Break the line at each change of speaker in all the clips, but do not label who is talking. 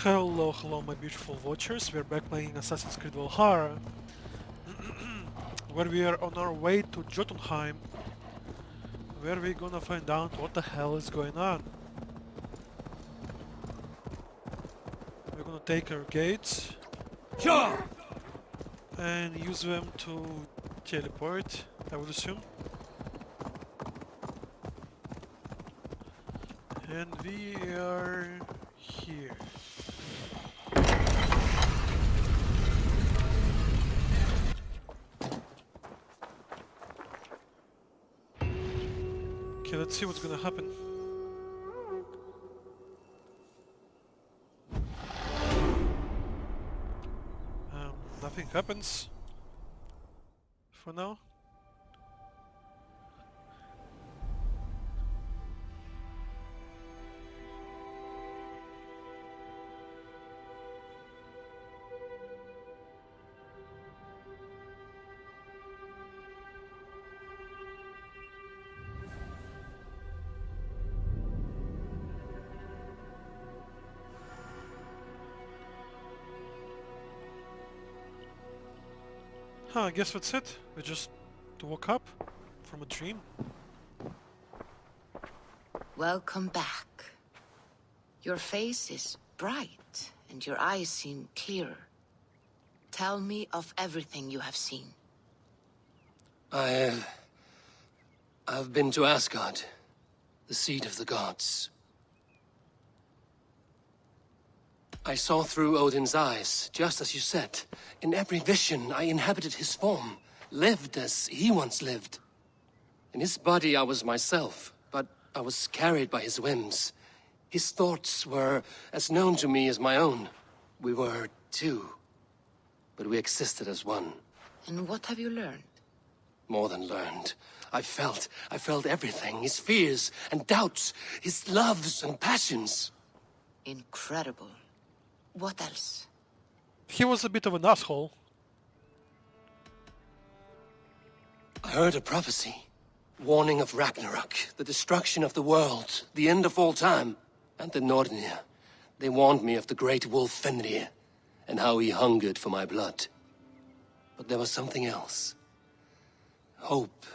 Hello, hello, my beautiful watchers. We're back playing Assassin's Creed Valhalla, where we are on our way to Jotunheim, where we're gonna find out what the hell is going on. We're gonna take our gates and use them to teleport, I would assume. And we are here. Okay, let's see what's gonna happen. Nothing happens for now. I guess that's it. We just woke up from a dream.
Welcome back. Your face is bright, and your eyes seem clearer. Tell me of everything you have seen.
I've been to Asgard, the seat of the gods. I saw through Odin's eyes, just as you said. In every vision, I inhabited his form, lived as he once lived. In his body, I was myself, but I was carried by his whims. His thoughts were as known to me as my own. We were two, but we existed as one.
And what have you learned?
More than learned. I felt everything. His fears and doubts, his loves and passions.
Incredible. What else?
He was a bit of an asshole.
I heard a prophecy. Warning of Ragnarok, the destruction of the world, the end of all time. And the Nornir. They warned me of the great wolf Fenrir, and how he hungered for my blood. But there was something else. Hope.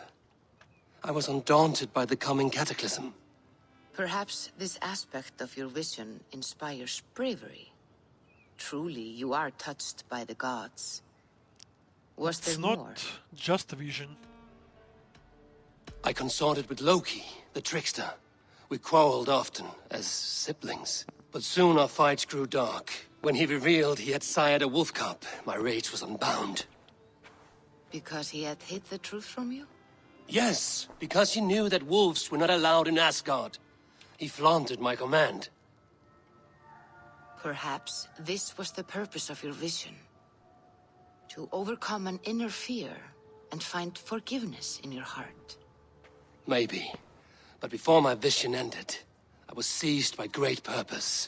I was undaunted by the coming cataclysm.
Perhaps this aspect of your vision inspires bravery. Truly, you are touched by the gods. Was
It's
there
not
more?
just a vision.
I consorted with Loki, the trickster. We quarreled often, as siblings. But soon our fights grew dark. When he revealed he had sired a wolf cub, my rage was unbound.
Because he had hid the truth from you?
Yes, because he knew that wolves were not allowed in Asgard. He flaunted my command.
Perhaps this was the purpose of your vision. To overcome an inner fear and find forgiveness in your heart.
Maybe. But before my vision ended, I was seized by great purpose.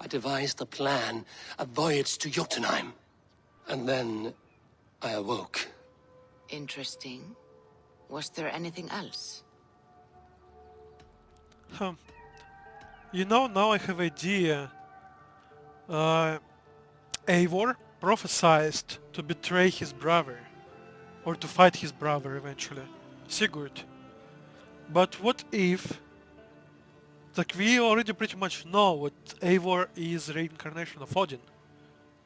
I devised a plan, a voyage to Jotunheim. And then I awoke.
Interesting. Was there anything else?
You know, now I have idea. Eivor prophesied to betray his brother, or to fight his brother eventually, Sigurd. But what if, like we already pretty much know what Eivor is reincarnation of Odin.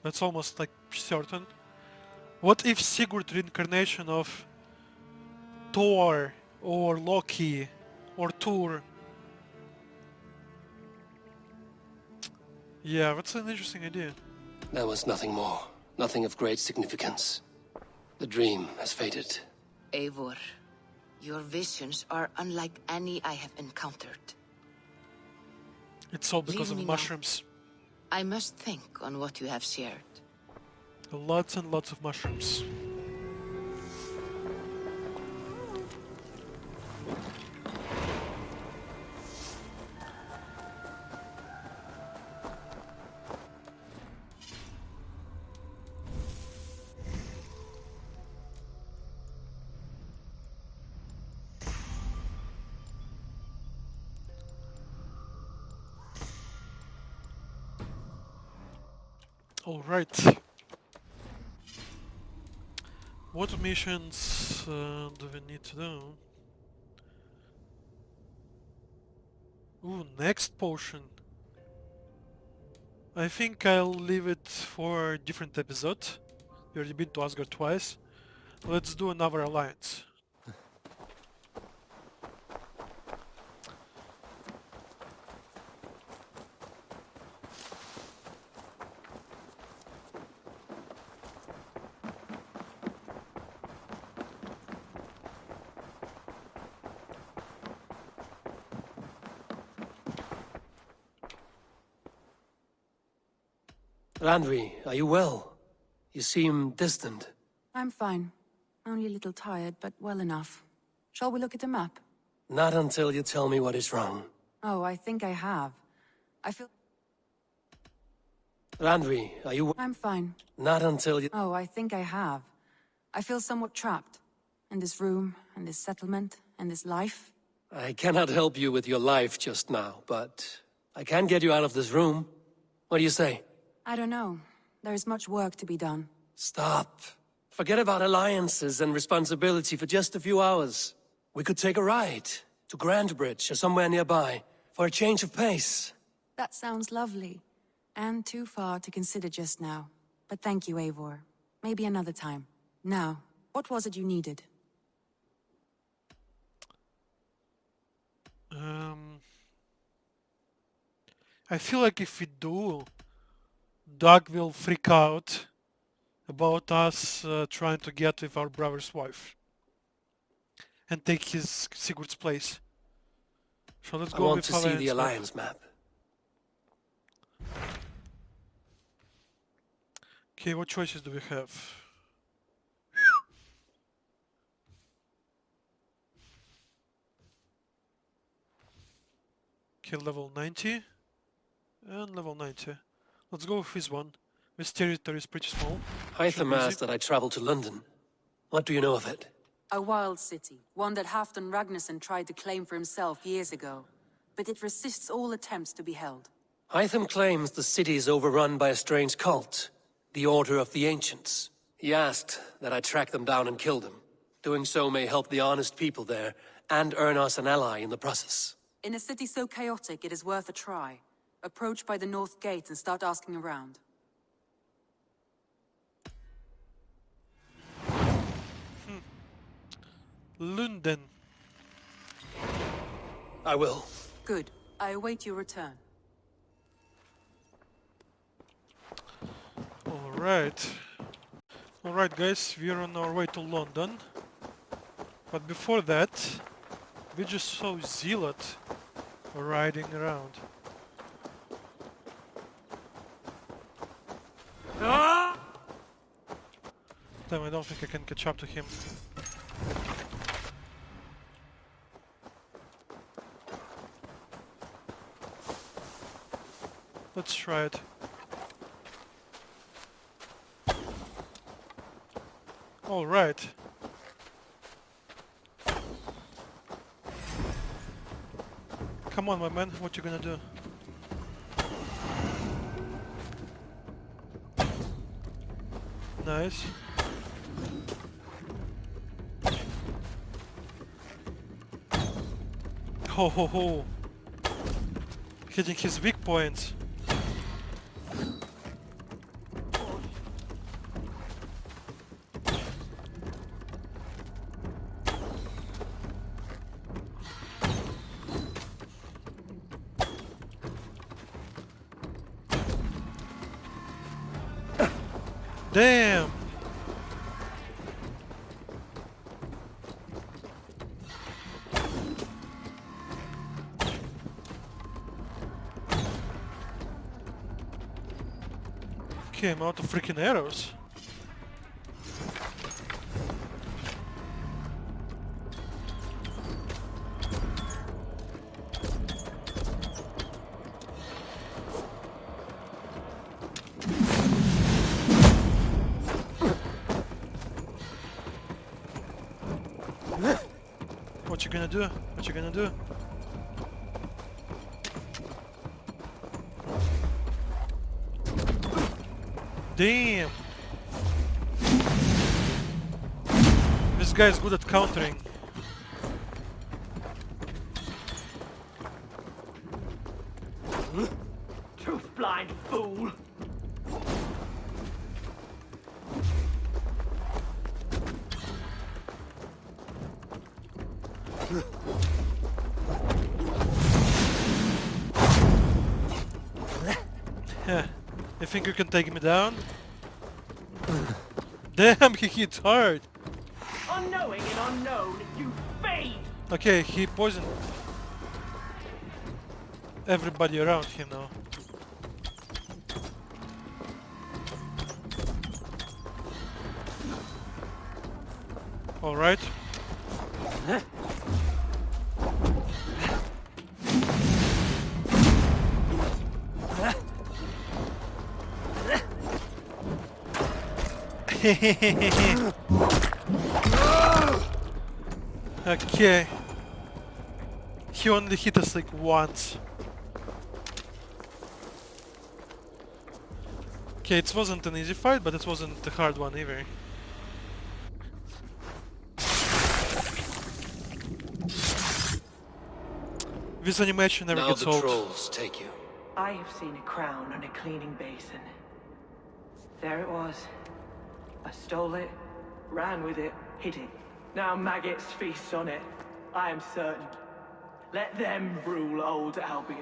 That's almost like certain. What if Sigurd reincarnation of Thor or Loki or Thor? Yeah, that's an interesting idea.
There was nothing more. Nothing of great significance. The dream has faded.
Eivor, your visions are unlike any I have encountered.
It's all because
Leave
of
me
the
now.
mushrooms.
I must think on what you have shared.
Lots and lots of mushrooms. Alright. What missions do we need to do? Ooh, next potion. I think I'll leave it for a different episode. We already been to Asgard twice. Let's do another alliance.
Randvi, are you well? You seem distant.
I'm fine. Only a little tired, but well enough. Shall we look at the map?
Not until you tell me what is wrong.
Oh, I think I have. I feel...
Randvi, are you...
I'm fine.
Not until you...
Oh, I think I have. I feel somewhat trapped. In this room, and this settlement, and this life.
I cannot help you with your life just now, but I can get you out of this room. What do you say?
I don't know. There is much work to be done.
Stop. Forget about alliances and responsibility for just a few hours. We could take a ride to Grandbridge or somewhere nearby for a change of pace.
That sounds lovely. And too far to consider just now. But thank you, Eivor. Maybe another time. Now, what was it you needed?
I feel like if we do, Doug will freak out about us trying to get with our brother's wife and take his Sigurd's place. So let's
I
go
want
with
to see the
map.
alliance map.
Okay, what choices do we have? Okay, level 90 and level 90. Let's go with this one. This territory is pretty small.
Hytham asked that I travel to London. What do you know of it?
A wild city, one that Halfdan Ragnarsson tried to claim for himself years ago. But it resists all attempts to be held.
Hytham claims the city is overrun by a strange cult, the Order of the Ancients. He asked that I track them down and kill them. Doing so may help the honest people there, and earn us an ally in the process.
In a city so chaotic, it is worth a try. Approach by the North Gate and start asking around.
Lunden.
I will.
Good. I await your return.
Alright. Alright guys, we're on our way to London. But before that, we just saw Zealot riding around. Damn, I don't think I can catch up to him. Let's try it. All right. Come on, my man. What you gonna do? Nice. Ho ho ho. Hitting his weak points. Damn! Okay, I'm out of freaking arrows. What you gonna do? What you gonna do? Damn! This guy is good at countering.
Truth blind fool!
Yeah. You think you can take me down? Damn, he hits hard!
Unknowing and unknown, you fiend!
Okay, he poisoned everybody around him now. Alright. Okay. He only hit us like once. Okay, it wasn't an easy fight, but it wasn't a hard one either. This animation never
Now
gets
the
old.
trolls take you.
I have seen a crown on a cleaning basin. There it was. I stole it, ran with it, hid it. Now maggots feast on it. I am certain. Let them rule old Albion.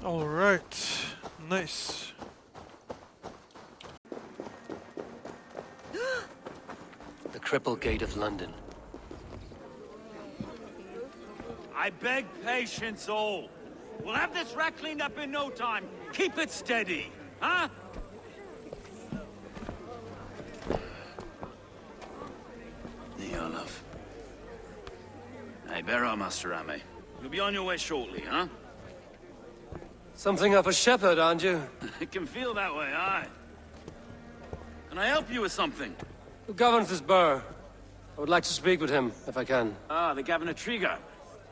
Alright, nice.
The Cripple Gate of London.
I beg patience, all. We'll have this wreck cleaned up in no time. Keep it steady, huh? Neolov. Hey, bear up, Master Ame. You'll be on your way shortly, huh?
Something of a shepherd, aren't you?
It can feel that way, aye. Can I help you with something?
Who governs this burr? I would like to speak with him, if I can.
Ah, the Governor Trigger.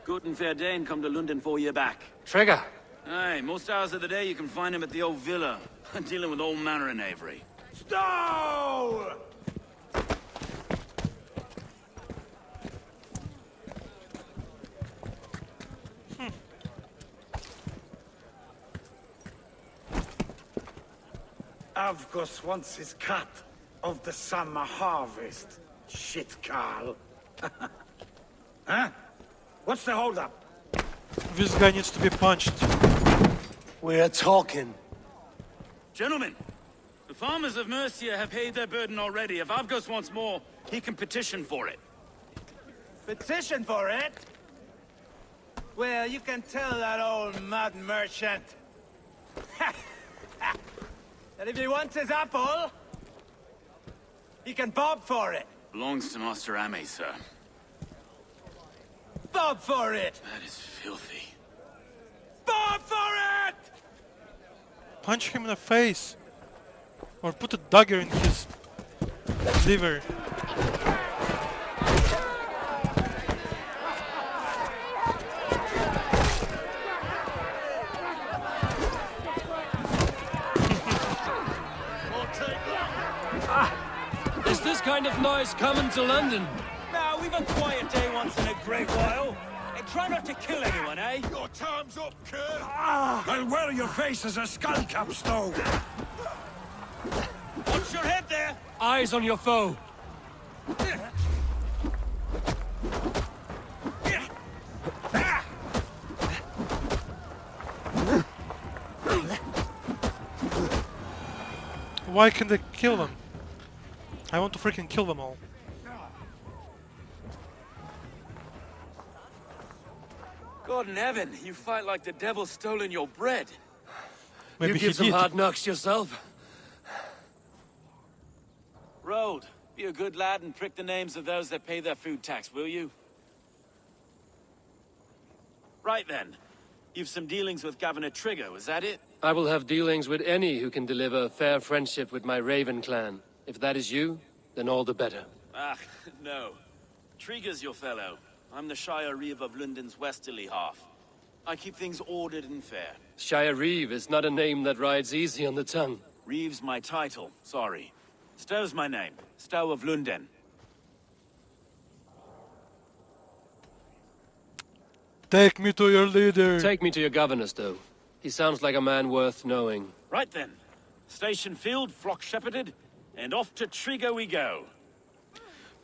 Good and fair Dane come to Lunden 4 year back.
Trigger!
Aye, most hours of the day you can find him at the old villa, dealing with all manner in Avery.
Stole!
Avgos wants his cut of the summer harvest. Shit, Carl. Huh? What's the holdup?
This guy needs to be punched.
We're talking.
Gentlemen, the farmers of Mercia have paid their burden already. If Avgos wants more, he can petition for it.
Petition for it? Well, you can tell that old mud merchant that if he wants his apple, he can bob for it.
Belongs to Master Ame, sir.
Bob for it!
That is filthy.
Bob for it!
Punch him in the face. Or put a dagger in his liver.
Is this kind of noise coming to London?
Now, we've a quiet day once in a great while. And try not to kill anyone, eh?
Your time's up, kid! I'll wear your face as a skull capstone!
Watch your head there!
Eyes on your foe.
Why can't they kill them? I want to freaking kill them all.
God in heaven, you fight like the devil's stolen your bread.
Maybe
You
he
give some
did.
hard knocks yourself.
Road, be a good lad and prick the names of those that pay their food tax, will you? Right then. You've some dealings with Governor Trigger, was that it?
I will have dealings with any who can deliver fair friendship with my Raven clan. If that is you, then all the better.
Ah, no. Trigger's your fellow. I'm the Shire Reeve of Lunden's westerly half. I keep things ordered and fair.
Shire Reeve is not a name that rides easy on the tongue.
Reeve's my title, sorry. Stow's my name. Stow of Lunden.
Take me to your leader.
Take me to your governor, Stow. He sounds like a man worth knowing.
Right then. Station filled, flock shepherded, and off to Trigger we go.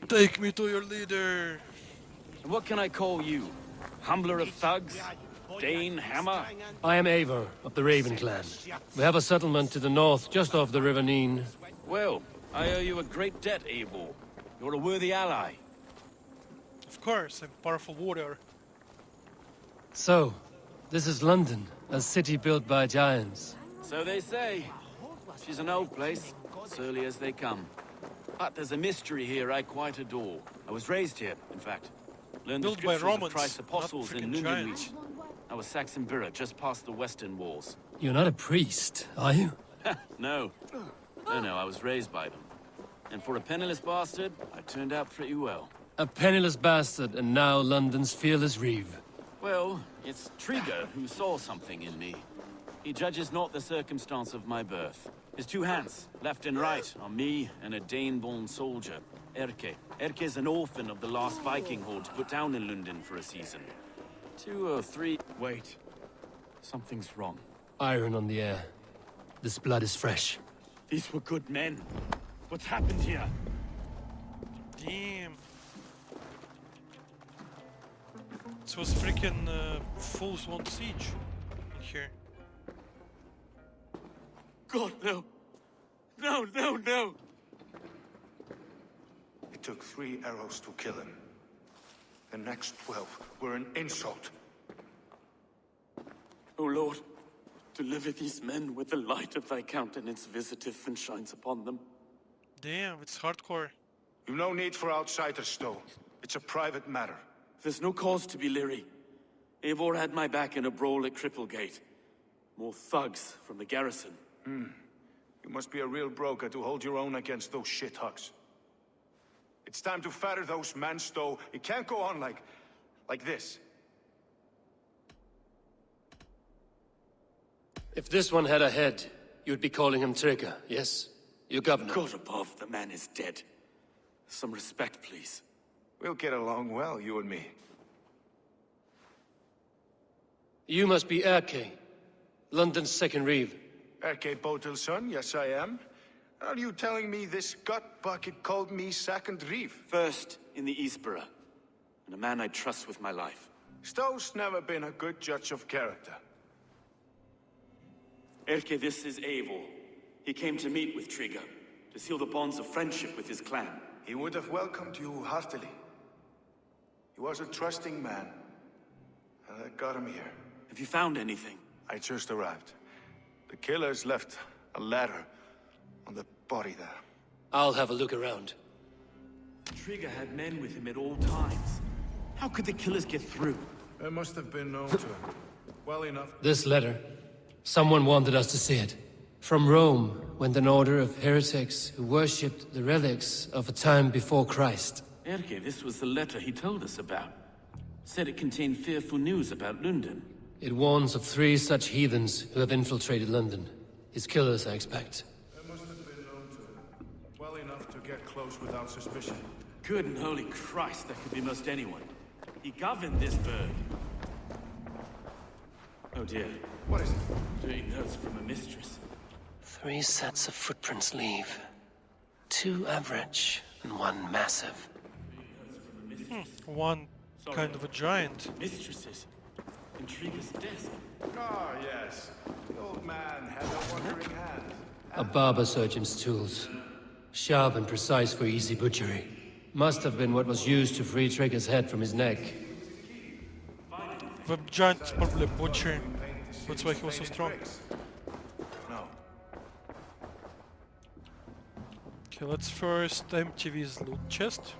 Take me to your leader.
And what can I call you? Humbler of thugs? Dane Hammer?
I am Eivor of the Raven clan. We have a settlement to the north, just off the River Neen.
Well, I owe you a great debt, Eivor. You're a worthy ally.
Of course, I'm a powerful warrior.
So, this is London, a city built by giants.
So they say. She's an old place, surly as they come. But there's a mystery here I quite adore. I was raised here, in fact. Learned
Built
the
by
scriptures
Romans,
of Christ's
not
apostles in
freaking
Lunden.
giants.
I was Saxon Borough, just past the western walls.
You're not a priest, are you?
No. No, I was raised by them. And for a penniless bastard, I turned out pretty well.
A penniless bastard, and now London's fearless Reeve.
Well, it's Trigger who saw something in me. He judges not the circumstance of my birth. His two hands, left and right, are me and a Dane-born soldier, Erke. Erke's an orphan of the last Viking horde put down in Lunden for a season. 2 or 3... Wait. Something's wrong.
Iron on the air. This blood is fresh.
These were good men. What's happened here?
Damn. This was freaking full-swan siege in here.
God, no. No.
It took 3 arrows to kill him. The next 12 were an insult.
O Lord, deliver these men with the light of thy countenance visiteth and shines upon them.
Damn, it's hardcore.
You've no need for outsiders, Stow. It's a private matter.
There's no cause to be leery. Eivor had my back in a brawl at Cripplegate. More thugs from the garrison.
You must be a real broker to hold your own against those shithugs. It's time to fetter those men, Stow. It can't go on like this.
If this one had a head, you'd be calling him Trigger, yes? Your governor.
God above, the man is dead. Some respect, please.
We'll get along well, you and me.
You must be Erke, London's second Reeve.
Erke Botil's son, yes I am. Are you telling me this gut bucket called me second Reeve?
First in the Eastborough, and a man I trust with my life.
Stow's never been a good judge of character.
Erke, this is Eivor. He came to meet with Trigger, to seal the bonds of friendship with his clan.
He would have welcomed you heartily. He was a trusting man, and that got him here.
Have you found anything?
I just arrived. The killers left a ladder on the body there.
I'll have a look around.
Trigger had men with him at all times. How could the killers get through?
They must have been known to him. Well enough.
This letter. Someone wanted us to see it. From Rome went an order of heretics who worshipped the relics of a time before Christ.
Erke, this was the letter he told us about. Said it contained fearful news about Lunden.
It warns of 3 such heathens who have infiltrated London. His killers, I expect.
They must have been known to him. Well enough to get close without suspicion.
Good and holy Christ, that could be most anyone. He governed this bird. Oh dear.
What is it?
Doing notes from a mistress.
3 sets of footprints leave. 2 average and 1 massive.
One kind of a giant.
Mistresses. Intrigue's desk.
Ah, yes. The old man had a wandering hand.
A barber surgeon's tools. Sharp and precise for easy butchery. Must have been what was used to free Trigger's head from his neck.
The giant is probably a butcher. That's why he was so strong.
No.
Okay, let's first empty this loot chest.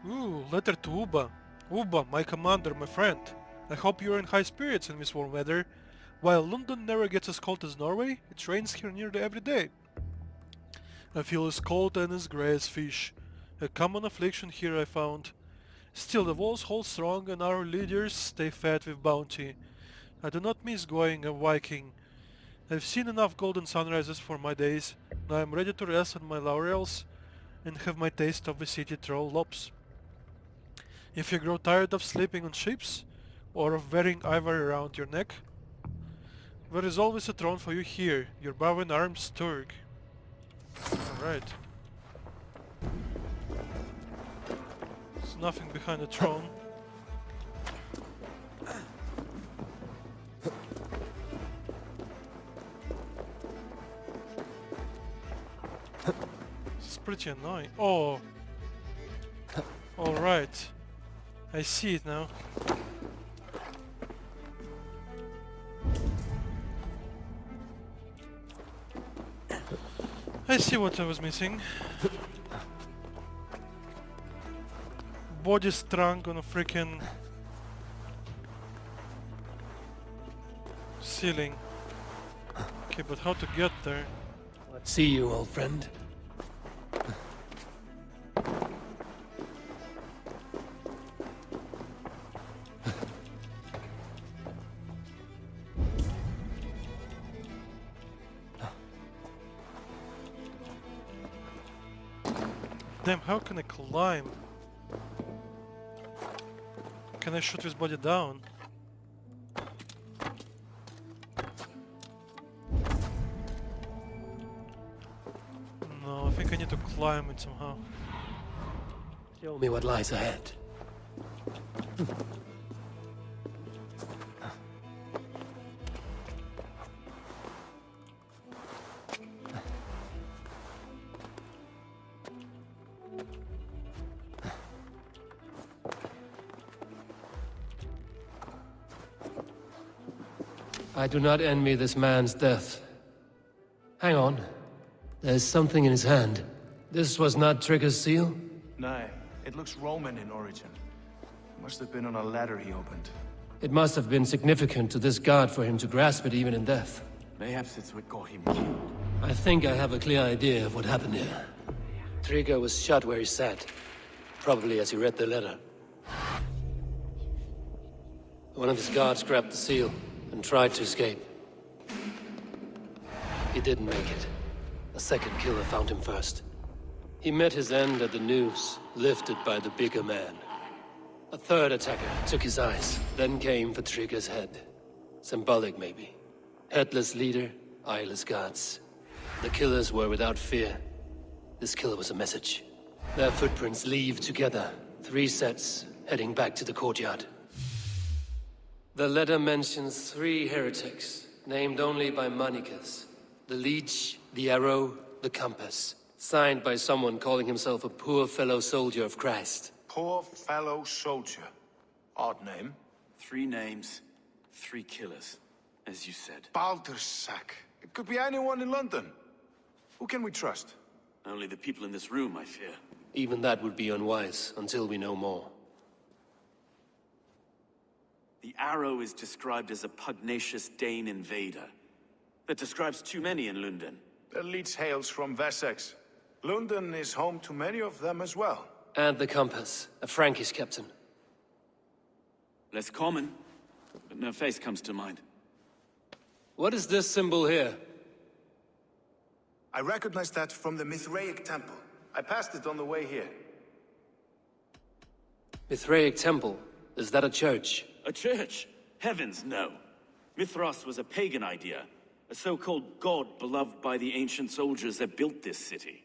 Ooh, Letter to Uba. Uba, my commander, my friend. I hope you're in high spirits in this warm weather. While London never gets as cold as Norway, it rains here nearly every day. I feel as cold and as grey as fish. A common affliction here I found. Still, the walls hold strong and our leaders stay fed with bounty. I do not miss going a Viking. I've seen enough golden sunrises for my days. Now I'm ready to rest on my laurels and have my taste of the city troll lops. If you grow tired of sleeping on ships, or of wearing ivory around your neck, there is always a throne for you here, your bow and arms Turg. Alright. There's nothing behind the throne. This is pretty annoying. Oh! Alright. I see it now. I see what I was missing. Body strung on a freaking ceiling. Okay, but how to get there?
See you, old friend.
Damn, how can I climb? Can I shoot his body down? No, I think I need to climb it somehow.
Show me what lies ahead. I do not envy this man's death. Hang on. There's something in his hand. This was not Trigger's seal?
No, it looks Roman in origin. Must have been on a ladder he opened.
It must have been significant to this god for him to grasp it even in death.
Perhaps it's what got him killed.
I think I have a clear idea of what happened here. Trigger was shot where he sat. Probably as he read the letter. One of his guards grabbed the seal and tried to escape. He didn't make it. A second killer found him first. He met his end at the noose, lifted by the bigger man. A third attacker took his eyes, then came for Trigger's head. Symbolic, maybe. Headless leader, eyeless guards. The killers were without fear. This killer was a message. Their footprints leave together, 3 sets, heading back to the courtyard. The letter mentions 3 heretics, named only by Manicus. The Leech, the Arrow, the Compass. Signed by someone calling himself a poor fellow soldier of Christ.
Poor fellow soldier. Odd name.
3 names, 3 killers, as you said.
Baldersack. It could be anyone in London. Who can we trust?
Only the people in this room, I fear.
Even that would be unwise, until we know more.
The Arrow is described as a pugnacious Dane invader. That describes too many in Lunden.
The Leech hails from Wessex. Lunden is home to many of them as well.
And the Compass, a Frankish captain.
Less common, but no face comes to mind.
What is this symbol here?
I recognize that from the Mithraic temple. I passed it on the way here.
Mithraic temple? Is that a church?
A church? Heavens, no. Mithras was a pagan idea. A so-called god beloved by the ancient soldiers that built this city.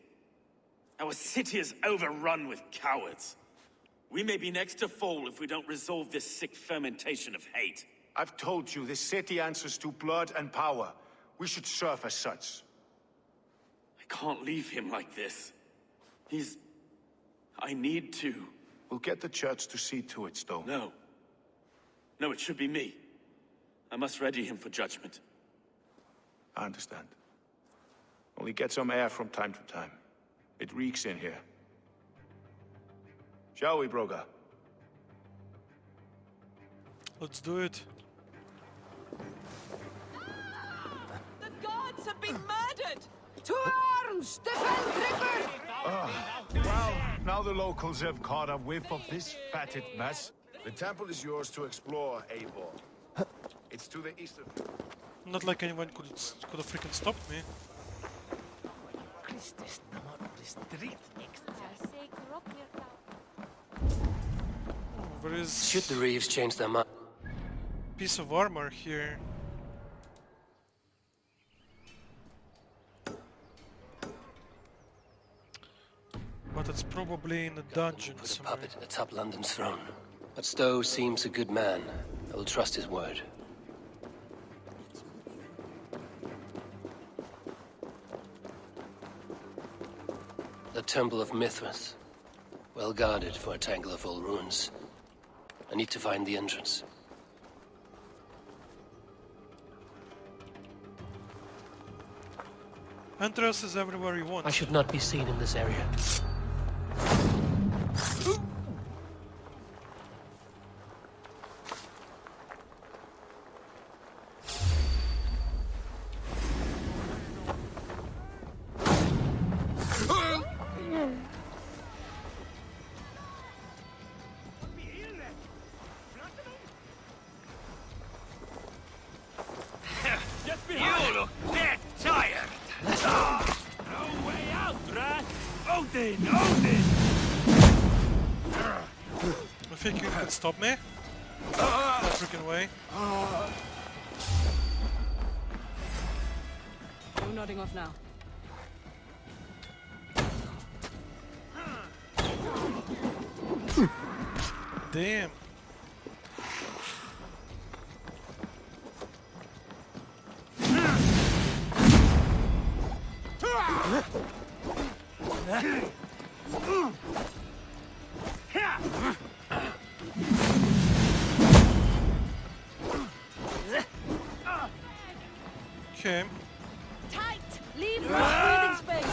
Our city is overrun with cowards. We may be next to fall if we don't resolve this sick fermentation of hate.
I've told you, this city answers to blood and power. We should serve as such.
I can't leave him like this. I need to.
We'll get the church to see to it, Stone.
No. No, it should be me. I must ready him for judgment.
I understand. Only get some air from time to time. It reeks in here. Shall we, Broga?
Let's do it.
The gods have been murdered!
To arms! Defend Ripper!
Well, now the locals have caught a whiff of this fatted mess.
The temple is yours to explore, Eivor. It's to the east of...
Not like anyone could have freaking stopped me. Where is
Should the Reeves change their mind?
piece of armor here? But it's probably in a dungeon
Put a
somewhere.
puppet atop London's throne. But Stowe seems a good man. I will trust his word. The Temple of Mithras. Well guarded for a tangle of old ruins. I need to find the entrance.
Entrance is everywhere you want.
I should not be seen in this area.
You look dead tired! No way out, rat! Odin! Odin!
I think you can stop me. No freaking way.
No nodding off now.
Damn. Okay.
Tight! Leave breathing space!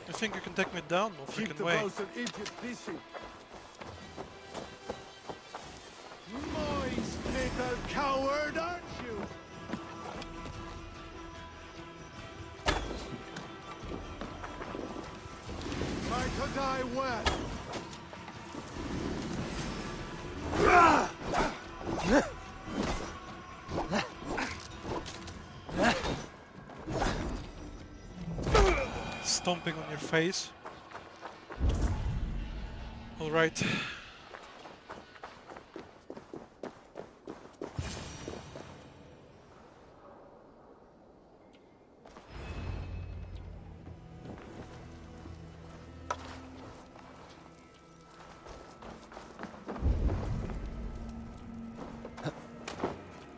You think you can take me down? No
Keep
freaking
the
way.
boats and Egypt busy. Moist little coward, aren't you? Try to die well.
Stomping on your face. Alright.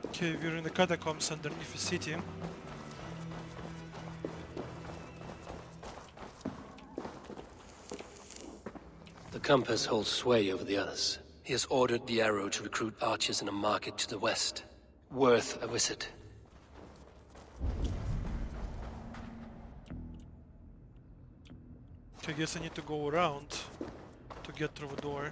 Okay, we're in the catacombs underneath the city.
The compass holds sway over the others. He has ordered the arrow to recruit archers in a market to the west. Worth a visit.
Okay, I guess I need to go around to get through the door.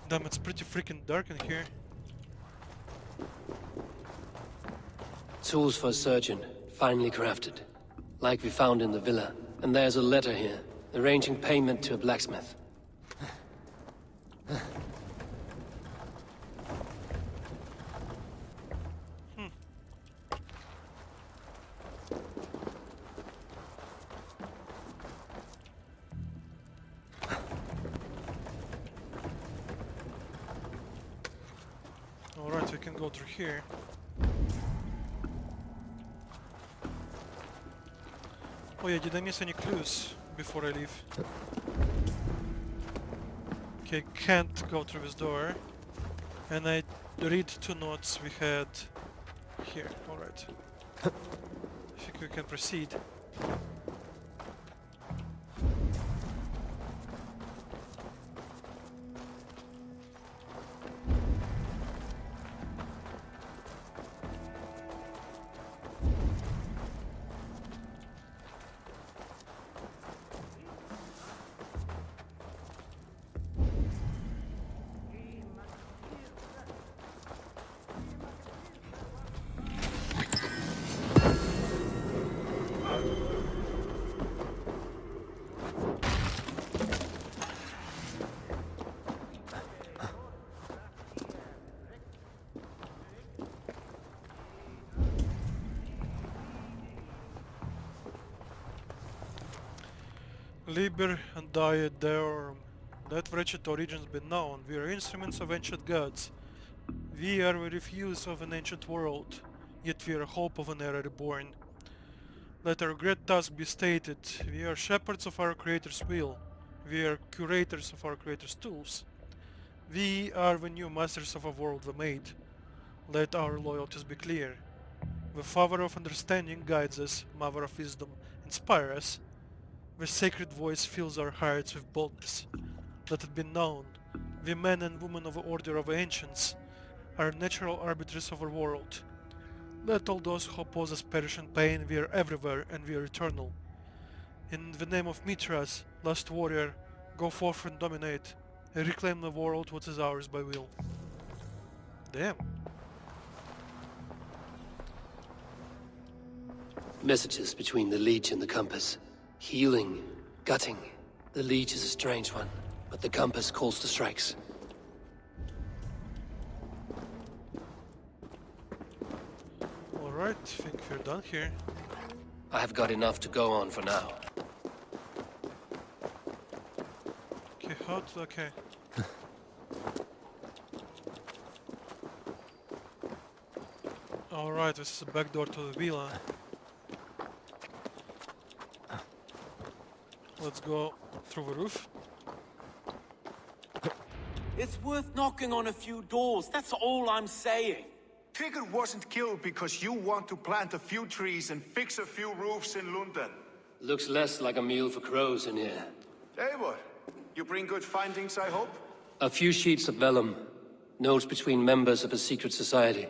Damn, it's pretty freaking dark in here.
Tools for a surgeon, finely crafted. Like we found in the villa. And there's a letter here, arranging payment to a blacksmith.
Alright, we can go through here. Oh yeah, did I miss any clues before I leave? Okay, can't go through this door. And I read 2 notes we had here. Alright. can proceed. Liber and diet deorum. That wretched origin's been known. We are instruments of ancient gods. We are the refuse of an ancient world, yet we are hope of an era reborn. Let our great task be stated. We are shepherds of our Creator's will. We are curators of our Creator's tools. We are the new masters of a world we made. Let our loyalties be clear. The Father of Understanding guides us, Mother of Wisdom inspires us. The sacred voice fills our hearts with boldness. Let it be known, we men and women of the Order of the Ancients are natural arbiters of our world. Let all those who oppose us perish in pain, we are everywhere and we are eternal. In the name of Mithras, last warrior, go forth and dominate, and reclaim the world what is ours by will. Damn.
Messages between the Leech and the Compass. Healing, gutting. The Leech is a strange one, but the Compass calls to strikes.
Alright, think we're done here.
I have got enough to go on for now.
Okay, okay. Alright, this is the back door to the villa. Let's go through the roof.
It's worth knocking on a few doors, that's all I'm saying.
Trigger wasn't killed because you want to plant a few trees and fix a few roofs in Lunden.
Looks less like a meal for crows in here.
Eivor, you bring good findings, I hope?
A few sheets of vellum. Notes between members of a secret society.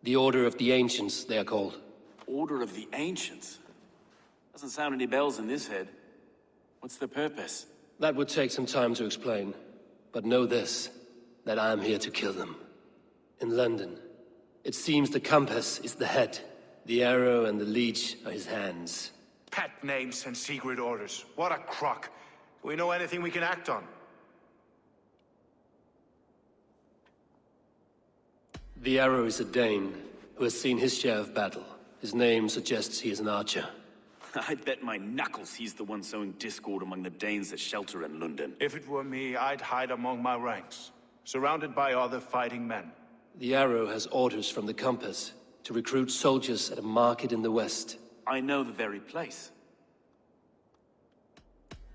The Order of the Ancients, they are called.
Order of the Ancients? Doesn't sound any bells in this head. What's the purpose?
That would take some time to explain. But know this, that I am here to kill them. In London, it seems the Compass is the head. The arrow and the leech are his hands.
Pet names and secret orders. What a crock. Do we know anything we can act on?
The arrow is a Dane, who has seen his share of battle. His name suggests he is an archer.
I bet my knuckles he's the one sowing discord among the Danes that shelter in Lunden.
If it were me, I'd hide among my ranks, surrounded by other fighting men.
The arrow has orders from the Compass to recruit soldiers at a market in the west.
I know the very place.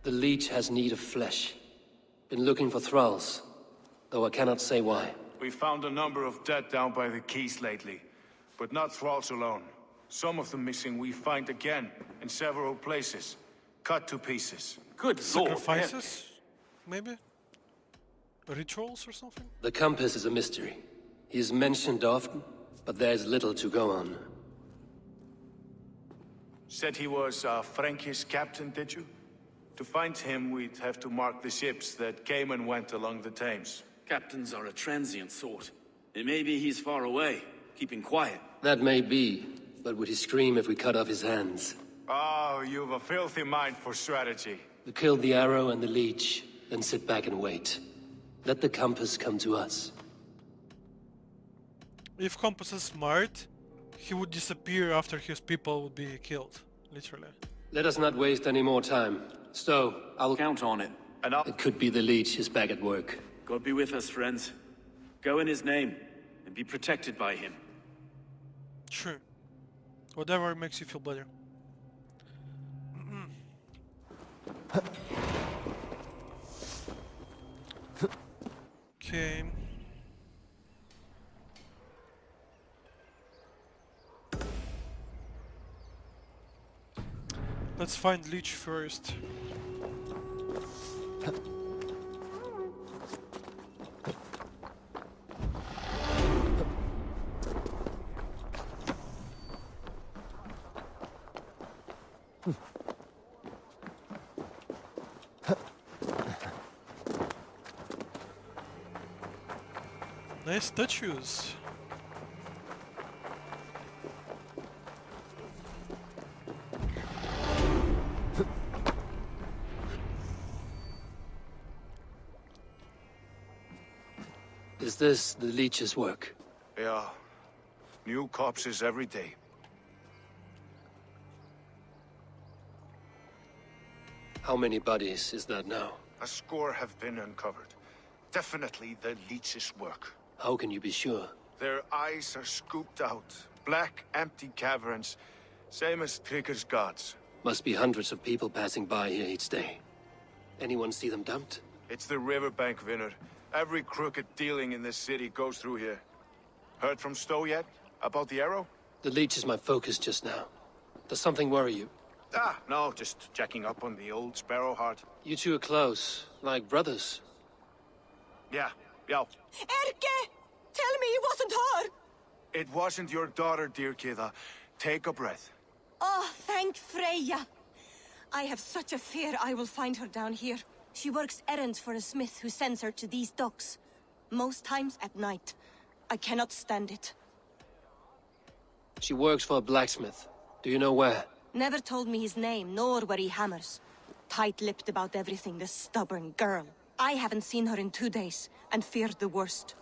The leech has need of flesh. Been looking for thralls, though I cannot say why.
We found a number of dead down by the quays lately, but not thralls alone. Some of the missing we find again in several places, cut to pieces.
Good lord.
Sacrifices? Maybe? Rituals or something?
The Compass is a mystery. He is mentioned often, but there is little to go on.
Said he was a Frankish captain, did you? To find him, we'd have to mark the ships that came and went along the Thames.
Captains are a transient sort. It may be he's far away, keeping quiet.
That may be, but would he scream if we cut off his hands?
Oh, you've a filthy mind for strategy.
We kill the arrow and the leech, then sit back and wait. Let the Compass come to us.
If Compass is smart, he would disappear after his people would be killed. Literally.
Let us not waste any more time. Stowe, I'll...
Count on it.
And I'll...
It could be the leech is back at work.
God be with us, friends. Go in his name, and be protected by him.
Sure. Whatever makes you feel better. Okay. Let's find Leech first. Nice statues.
Is this the Leech's work?
Yeah. New corpses every day.
How many bodies is that now?
A score have been uncovered. Definitely the Leech's work.
How can you be sure?
Their eyes are scooped out. Black, empty caverns. Same as Trigger's gods.
Must be hundreds of people passing by here each day. Anyone see them dumped?
It's the riverbank, Vinner. Every crooked dealing in this city goes through here. Heard from Stowe yet? About the arrow?
The Leech is my focus just now. Does something worry you?
Ah, no, just checking up on the old Sparrowheart.
You two are close, like brothers.
Yeah.
Erke! Tell me it wasn't her!
It wasn't your daughter, dear Kida. Take a breath.
Oh, thank Freya. I have such a fear I will find her down here. She works errands for a smith who sends her to these docks. Most times at night. I cannot stand it.
She works for a blacksmith. Do you know where?
Never told me his name, nor where he hammers. Tight-lipped about everything, this stubborn girl. I haven't seen her in 2 days, and feared the worst.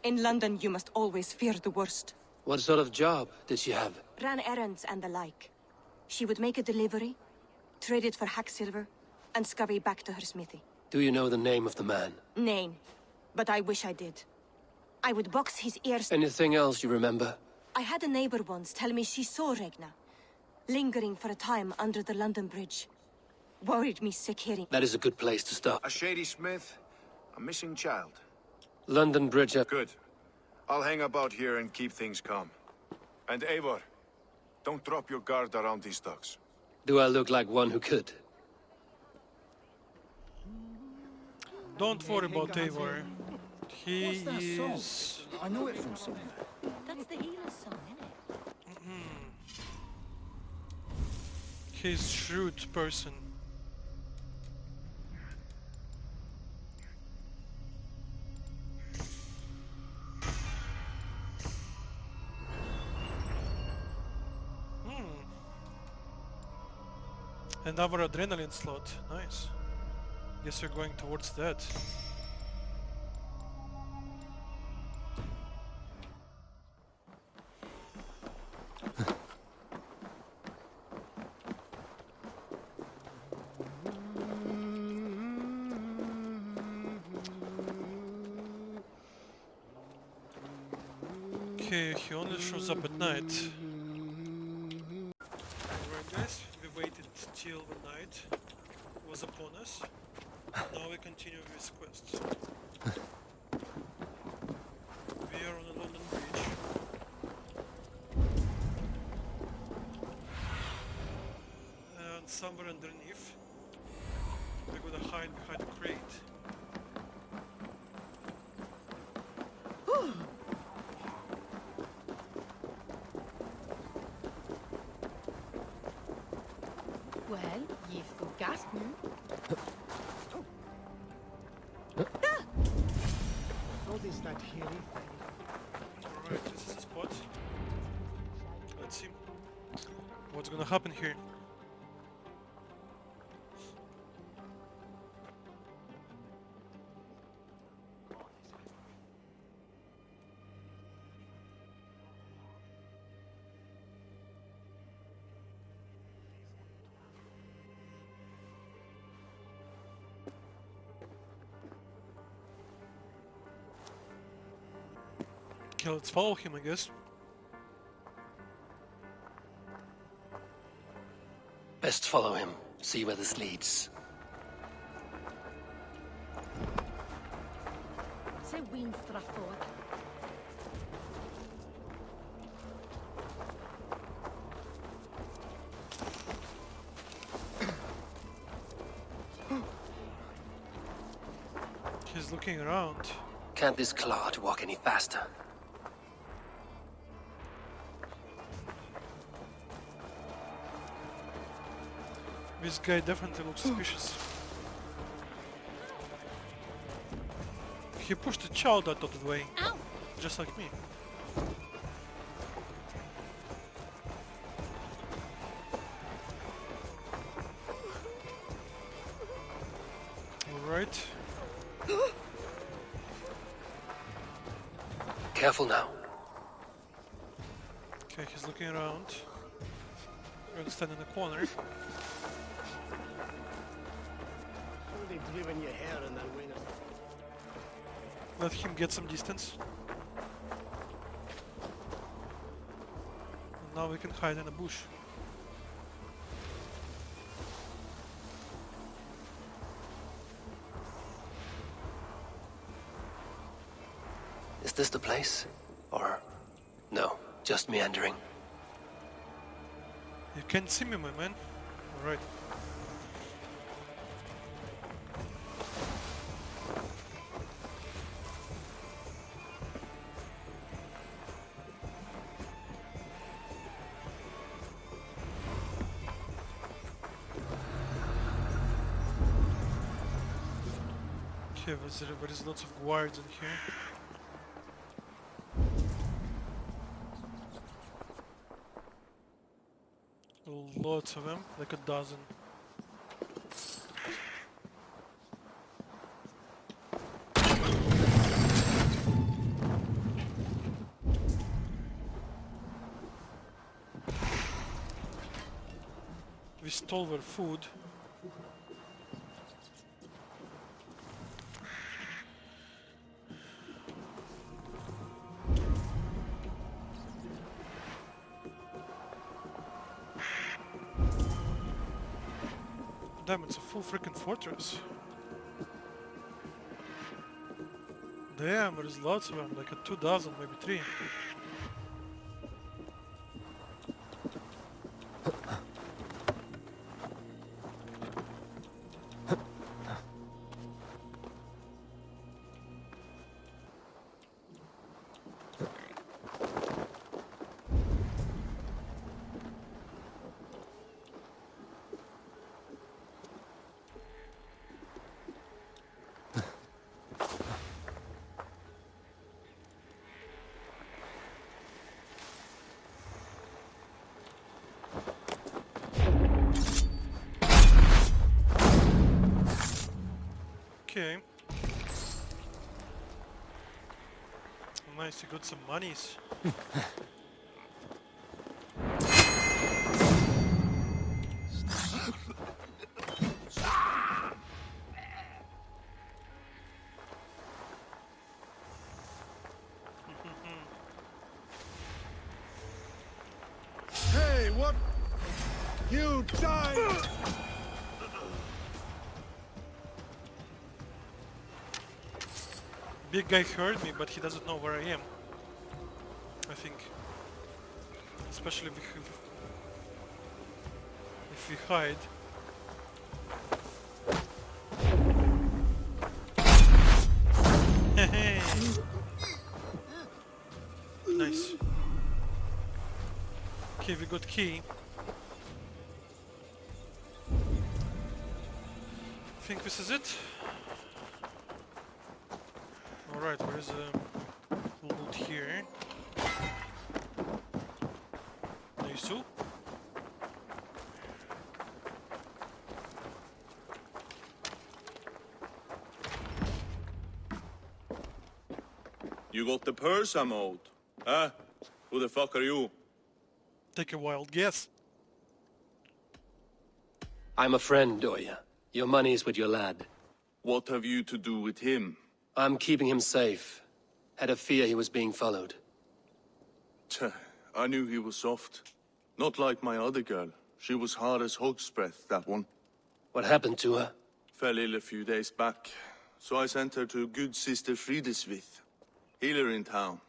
In London, you must always fear the worst.
What sort of job did she have?
Ran errands and the like. She would make a delivery, trade it for hack silver, and scurry back to her smithy.
Do you know the name of the man?
Name. But I wish I did. I would box his ears.
Anything else you remember?
I had a neighbor once tell me she saw Regna, lingering for a time under the London Bridge. Worried me sick hearing.
That is a good place to stop.
A shady smith, a missing child.
London Bridge.
Good. I'll hang about here and keep things calm. And Eivor, don't drop your guard around these docks.
Do I look like one who could?
Don't worry about Eivor. He is...
I know it from somewhere.
That's the healer's song, isn't it?
He's shrewd person. Another adrenaline slot. Nice. Guess you're going towards that. Okay, he only shows up at night. Alright guys, we waited till the night was upon us. Now we continue with this quest. We are on the London Bridge. And somewhere underneath, we're gonna hide behind a crate.
Well, you've got gas now.
What is that here?
Alright, this is the spot. Let's see what's gonna happen here. Okay, let's follow him, I guess.
Best follow him. See where this leads.
Say wind forward.
He's looking around.
Can't this clod walk any faster?
This guy definitely looks suspicious. He pushed a child out of the way.
Ow.
Just like me. Alright.
Careful now.
Okay, he's looking around. We're gonna stand in the corner.
They've driven your hair in that winter.
Let him get some distance. And now we can hide in a bush.
Is this the place? Or... no, just meandering?
You can't see me, my man. Alright. Okay, there is lots of guards in here. Lots of them, like a dozen. We stole their food. Damn, it's a full freaking fortress. Damn, there's lots of them, like a 2 dozen, maybe 3. Okay. Nice, you got some monies.
Hey, what? You died!
Big guy heard me, but he doesn't know where I am. I think. Especially if we hide. Nice. Okay, we got key. I think this is it. Alright, where is loot here? Nice.
You got the purse I'm owed. Huh? Who the fuck are you?
Take a wild guess.
I'm a friend, Oya. Your money's with your lad.
What have you to do with him?
I'm keeping him safe. Had a fear he was being followed.
Tch, I knew he was soft. Not like my other girl. She was hard as hog's breath, that one.
What happened to her?
Fell ill a few days back. So I sent her to good Sister Frideswith. Healer in town.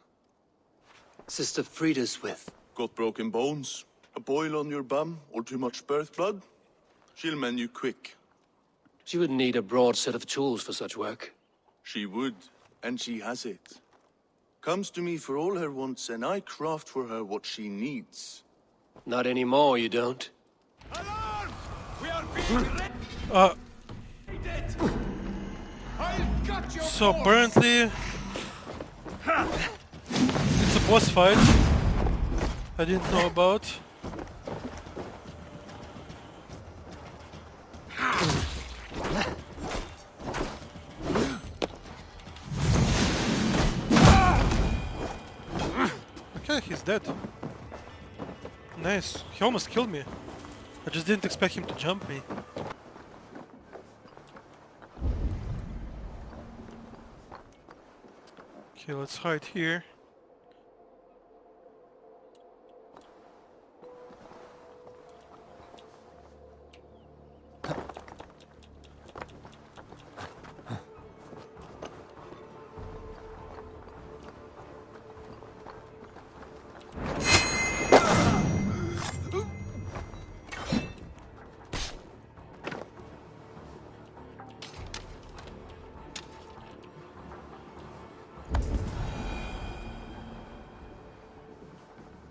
Sister Frideswith.
Got broken bones, a boil on your bum, or too much birth blood? She'll mend you quick.
She would need a broad set of tools for such work.
She would, and she has it. Comes to me for all her wants, and I craft for her what she needs.
Not anymore, you don't.
Alarm! We are being raided! I'll cut your
So
balls!
apparently it's a boss fight I didn't know about. Okay, he's dead. Nice. He almost killed me. I just didn't expect him to jump me. Okay, let's hide here.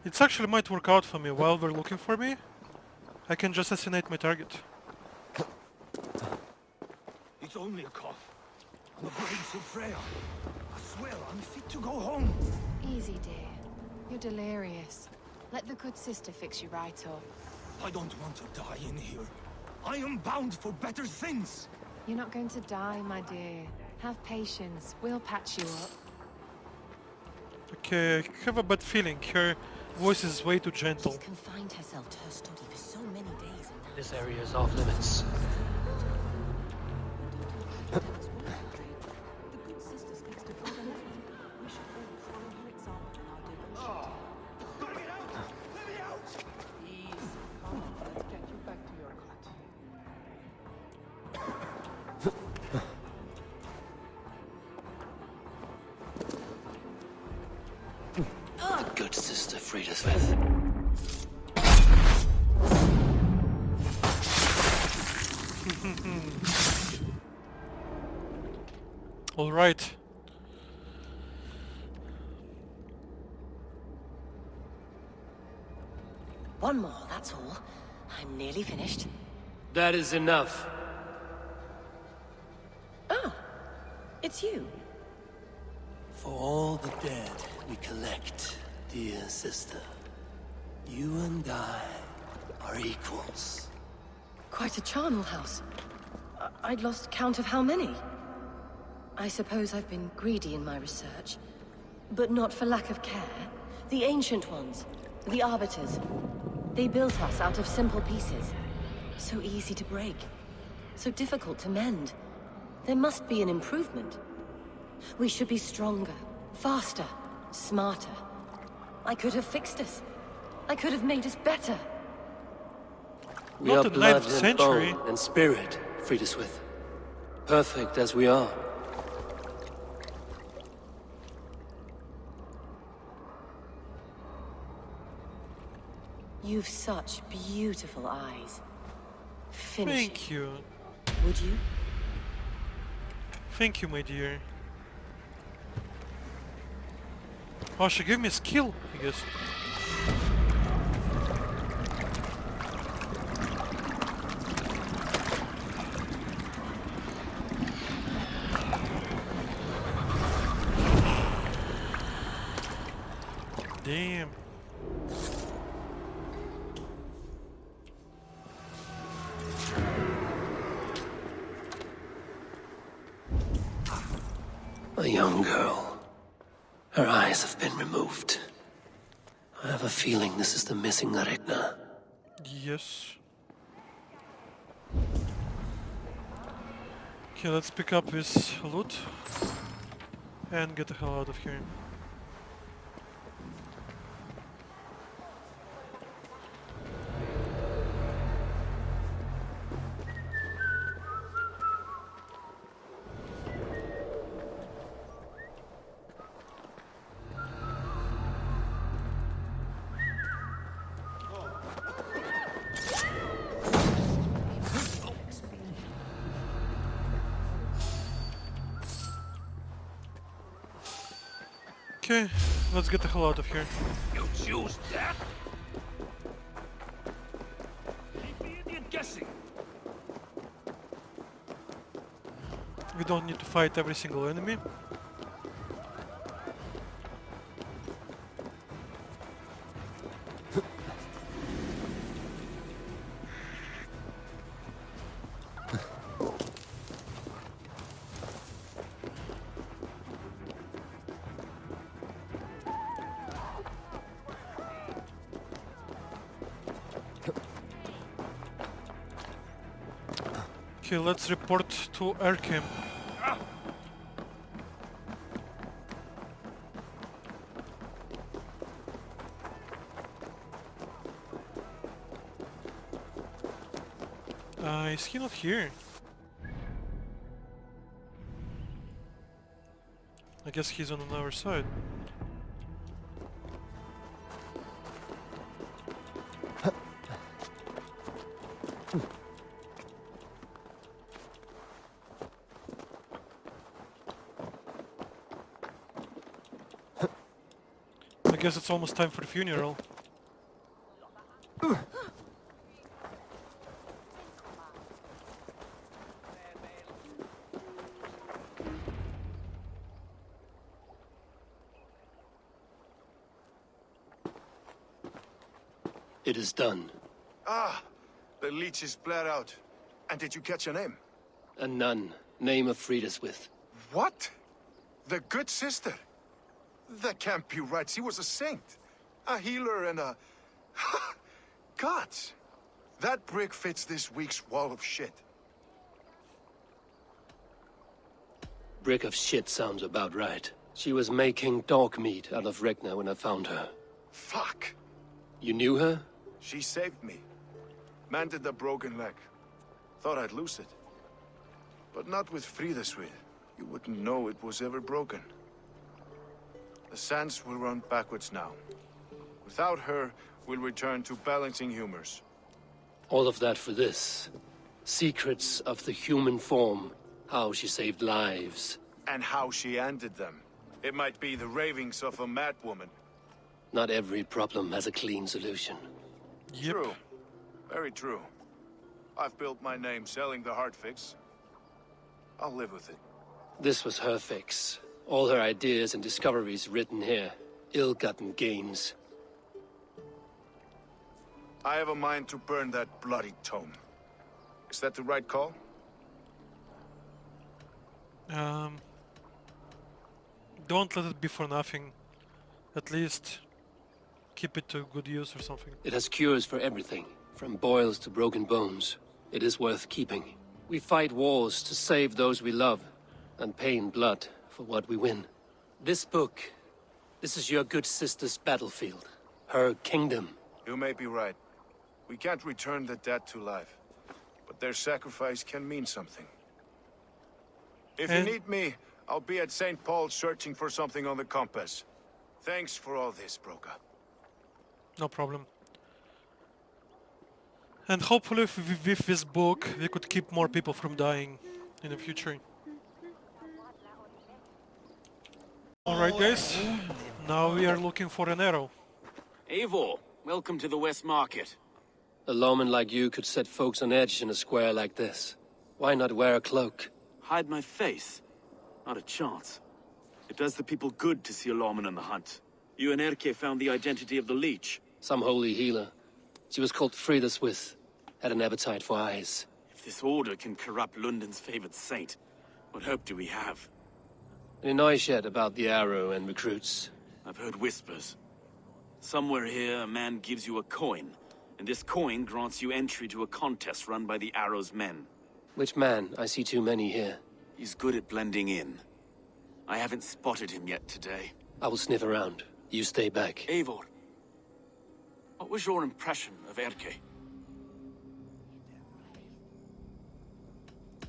It actually might work out for me. While they're looking for me, I can just assassinate my target.
It's only a cough. On the graves of Freya. I swear I'm fit to go home.
Easy, dear. You're delirious. Let the good sister fix you right up.
I don't want to die in here. I am bound for better things.
You're not going to die, my dear. Have patience. We'll patch you up.
Okay, I have a bad feeling. Her voice is way too gentle.
She's confined herself to her study for so many days.
This area is off limits. The good sister freed us with.
All right.
One more, that's all. I'm nearly finished.
That is enough.
Oh, it's you.
For all the dead we collect, dear sister, you and I are equals.
Quite a charnel house. I'd lost count of how many. I suppose I've been greedy in my research. But not for lack of care. The Ancient Ones, the Arbiters, they built us out of simple pieces. So easy to break. So difficult to mend. There must be an improvement. We should be stronger, faster, smarter. I could have fixed us. I could have made us better.
We
Not
are
the
blood
9th
and
century.
bone and spirit, freed us with. Perfect as we are.
You've such beautiful eyes. Finish it.
Thank you.
Would you?
Thank you, my dear. Oh, she gave me a skill, I guess. Damn.
A young girl. Her eyes have been removed. I have a feeling this is the missing Aretna.
Yes. Okay, let's pick up this loot and get the hell out of here. Okay, let's get the hell out of here.
You choose that? Keep the idiot guessing.
We don't need to fight every single enemy. Okay, let's report to Erkim. Is he not here? I guess he's on our side. I guess it's almost time for the funeral.
It is done.
Ah, the leech is bled out. And did you catch a name?
A nun, name of Friedaswith.
What? The good sister? That can't be right. She was a saint. A healer and a... Gods! That brick fits this week's wall of shit.
Brick of shit sounds about right. She was making dog meat out of Regna when I found her.
Fuck!
You knew her?
She saved me. Mended the broken leg. Thought I'd lose it. But not with Friedaswith. You wouldn't know it was ever broken. The sands will run backwards now. Without her, we'll return to balancing humors.
All of that for this. Secrets of the human form. How she saved lives.
And how she ended them. It might be the ravings of a madwoman.
Not every problem has a clean solution.
Yep.
True. Very true. I've built my name selling the heart fix. I'll live with it.
This was her fix. All her ideas and discoveries written here. Ill-gotten gains.
I have a mind to burn that bloody tome. Is that the right call?
Don't let it be for nothing. At least keep it to good use or something.
It has cures for everything, from boils to broken bones. It is worth keeping. We fight wars to save those we love, and pay in blood for what we win. This book, this is your good sister's battlefield. Her kingdom.
You may be right. We can't return the dead to life. But their sacrifice can mean something. If you need me, I'll be at St. Paul's searching for something on the compass. Thanks for all this, Broca.
No problem. And hopefully with this book we could keep more people from dying in the future. Alright guys, now we are looking for an arrow.
Eivor, welcome to the West Market.
A lawman like you could set folks on edge in a square like this. Why not wear a cloak?
Hide my face? Not a chance. It does the people good to see a lawman on the hunt. You and Erke found the identity of the leech.
Some holy healer. She was called Friedaswith. Had an appetite for eyes.
If this order can corrupt Lunden's favored saint, what hope do we have?
Any noise yet about the arrow and recruits?
I've heard whispers. Somewhere here, a man gives you a coin, and this coin grants you entry to a contest run by the Arrow's men.
Which man? I see too many here.
He's good at blending in. I haven't spotted him yet today.
I will sniff around. You stay back.
Eivor, what was your impression of Erke?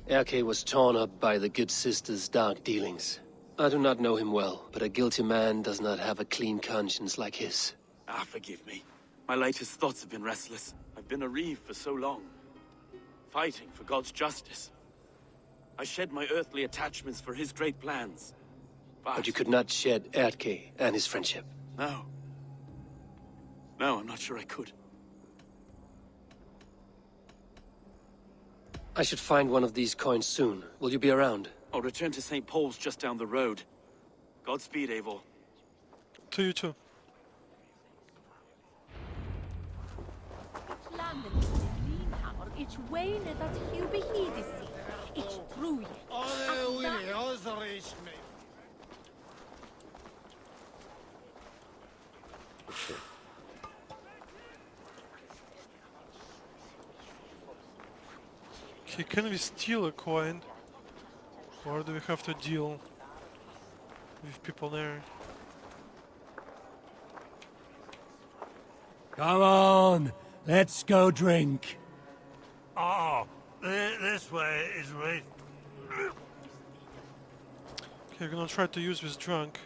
Erke was torn up by the good sister's dark dealings. I do not know him well, but a guilty man does not have a clean conscience like his.
Ah, forgive me. My latest thoughts have been restless. I've been a reeve for so long. Fighting for God's justice. I shed my earthly attachments for his great plans.
But you could not shed Erke and his friendship.
No. No, I'm not sure I could.
I should find one of these coins soon. Will you be around?
I'll return to St. Paul's just down the road. Godspeed, Eivor.
To you too.
It's Wayne that you be see. It's true.
Okay, can we steal a coin? Or do we have to deal with people there?
Come on, let's go drink.
Oh, this way is right.
Okay, we're gonna try to use this drunk.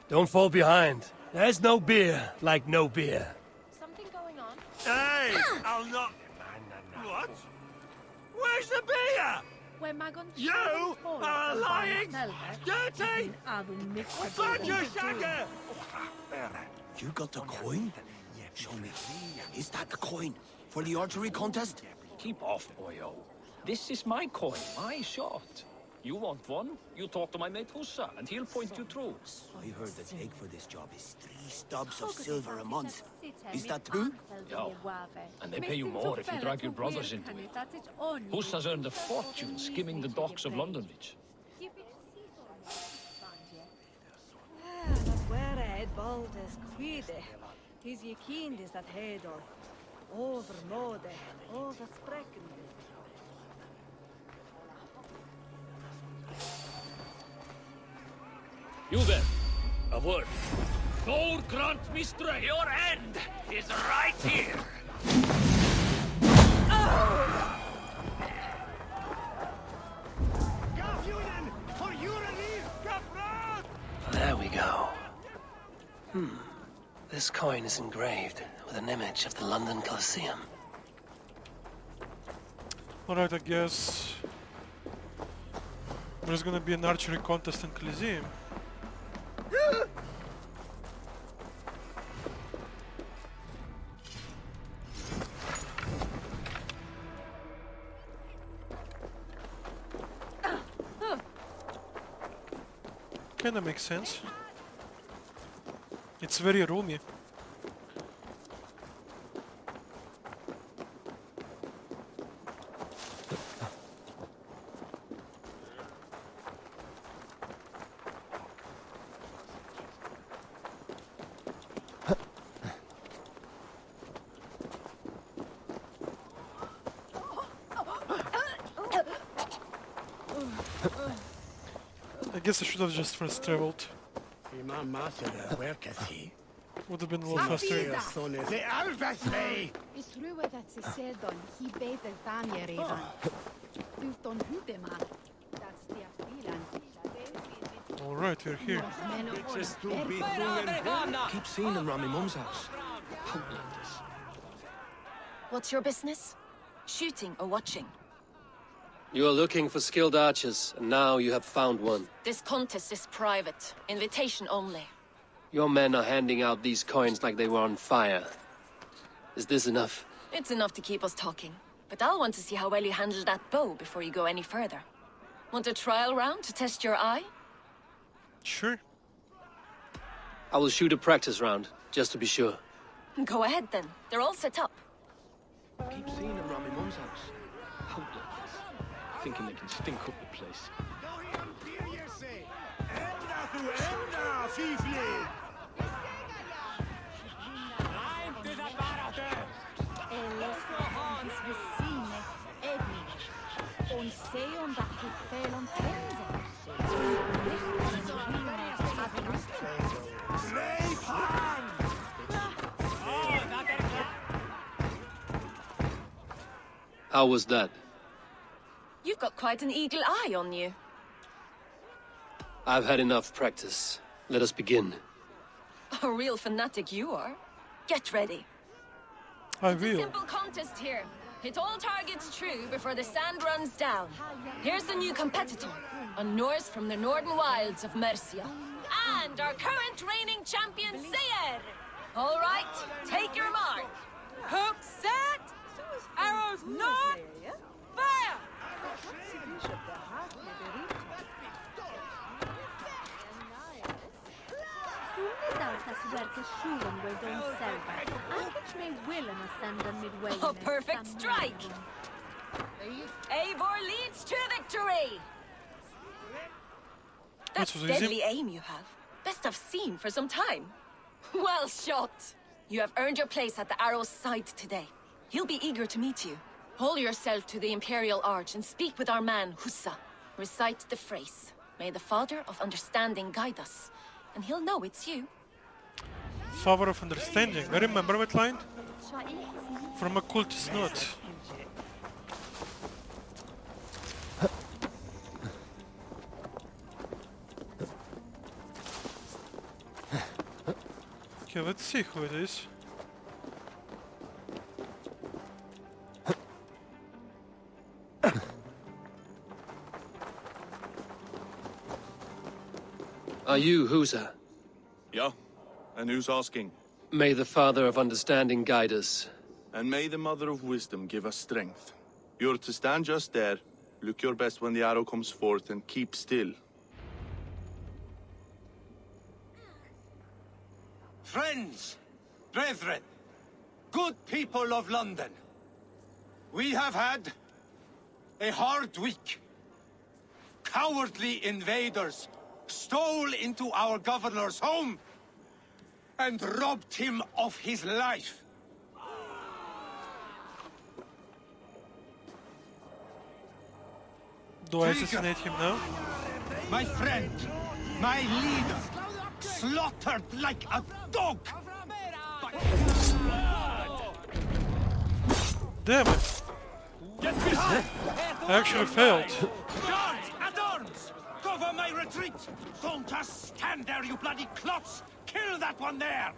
Don't fall behind. There's no beer like no beer.
Something going on?
Hey, I'll not. What? Where's the beer? You are lying! Dirty! Badger Shagger!
You got the coin? Show me. Is that the coin for the archery contest?
Keep off, boyo. This is my coin, my shot. You want one? You talk to my mate Hussa, and he'll point you through.
I heard the take for this job is 3 stubs of silver a month. Is that true?
Yeah. And they pay you more if you drag your brothers into it. Hussa's earned a fortune skimming the docks of London Beach.
Dat ware het baldes kwide. Is je kind is dat hedor. Overmode, oversprechen.
You there, a word. Lord grant me strength. Your end is right here.
There we go. This coin is engraved with an image of the London Colosseum.
Alright, I guess there's gonna be an archery contest in Colosseum. Kinda makes sense. It's very roomy. I guess I should have just first traveled. Would have been a little faster.
Is ruwe dat ze sedon, he beter Tanya revan. Duft on hudema. That's the aspilan.
Alright, we're here.
Keep seeing them around my mum's house.
What's your business? Shooting or watching?
You are looking for skilled archers, and now you have found one.
This contest is private. Invitation only.
Your men are handing out these coins like they were on fire. Is this enough?
It's enough to keep us talking. But I'll want to see how well you handle that bow before you go any further. Want a trial round to test your eye?
Sure.
I will shoot a practice round, just to be sure.
Go ahead then. They're all set up.
Keep seeing them around my mum's house.
Thinking they can stink up the place.
How was that?
You've got quite an eagle eye on you.
I've had enough practice. Let us begin.
A real fanatic you are. Get ready.
I
It's a
will.
simple contest here. Hit all targets true before the sand runs down. Here's the new competitor, a Norse from the northern wilds of Mercia. And our current reigning champion, Seir! All right, take your mark. Hook set! Arrows not! Fire! A perfect strike! Eivor leads to victory! That's deadly aim you have. Best I've seen for some time. Well shot! You have earned your place at the arrow's side today. He'll be eager to meet you. Hold yourself to the Imperial Arch and speak with our man, Hussa. Recite the phrase. May the Father of Understanding guide us. And he'll know it's you.
Father of Understanding. I remember that line. From a cultist note. Okay, let's see who it is.
Are you Husa?
Yeah. And who's asking?
May the Father of Understanding guide us.
And may the Mother of Wisdom give us strength. You're to stand just there, look your best when the arrow comes forth, and keep still.
Friends, brethren, good people of London, we have had a hard week. Cowardly invaders stole into our governor's home and robbed him of his life.
Do I assassinate him now?
My friend, my leader, slaughtered like a dog!
Damn it! I actually failed.
Guards, at arms! Cover my retreat! Don't just stand there, you bloody clots! Kill that one there!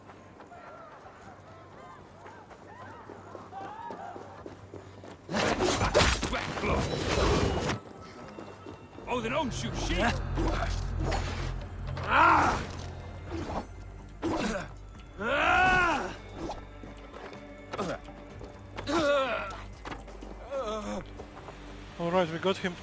Oh, they don't shoot shit!
Alright, we got him.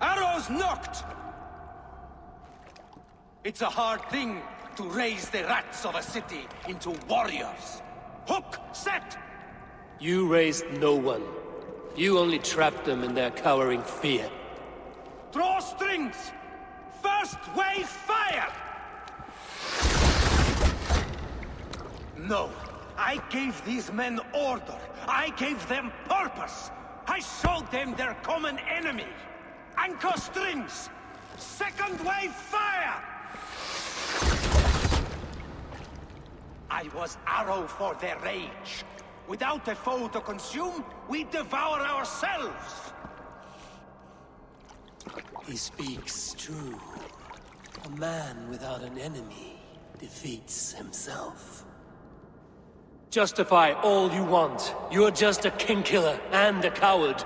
Arrows knocked! It's a hard thing to raise the rats of a city into warriors. Hook, set!
You raised no one. You only trapped them in their cowering fear.
Draw strings! First wave fire! No, I gave these men order. I gave them purpose. I showed them their common enemy. Anchor strings! Second wave fire! I was arrow for their rage. Without a foe to consume, we devour ourselves!
He speaks true. A man without an enemy defeats himself. Justify all you want. You're just a king-killer and a coward.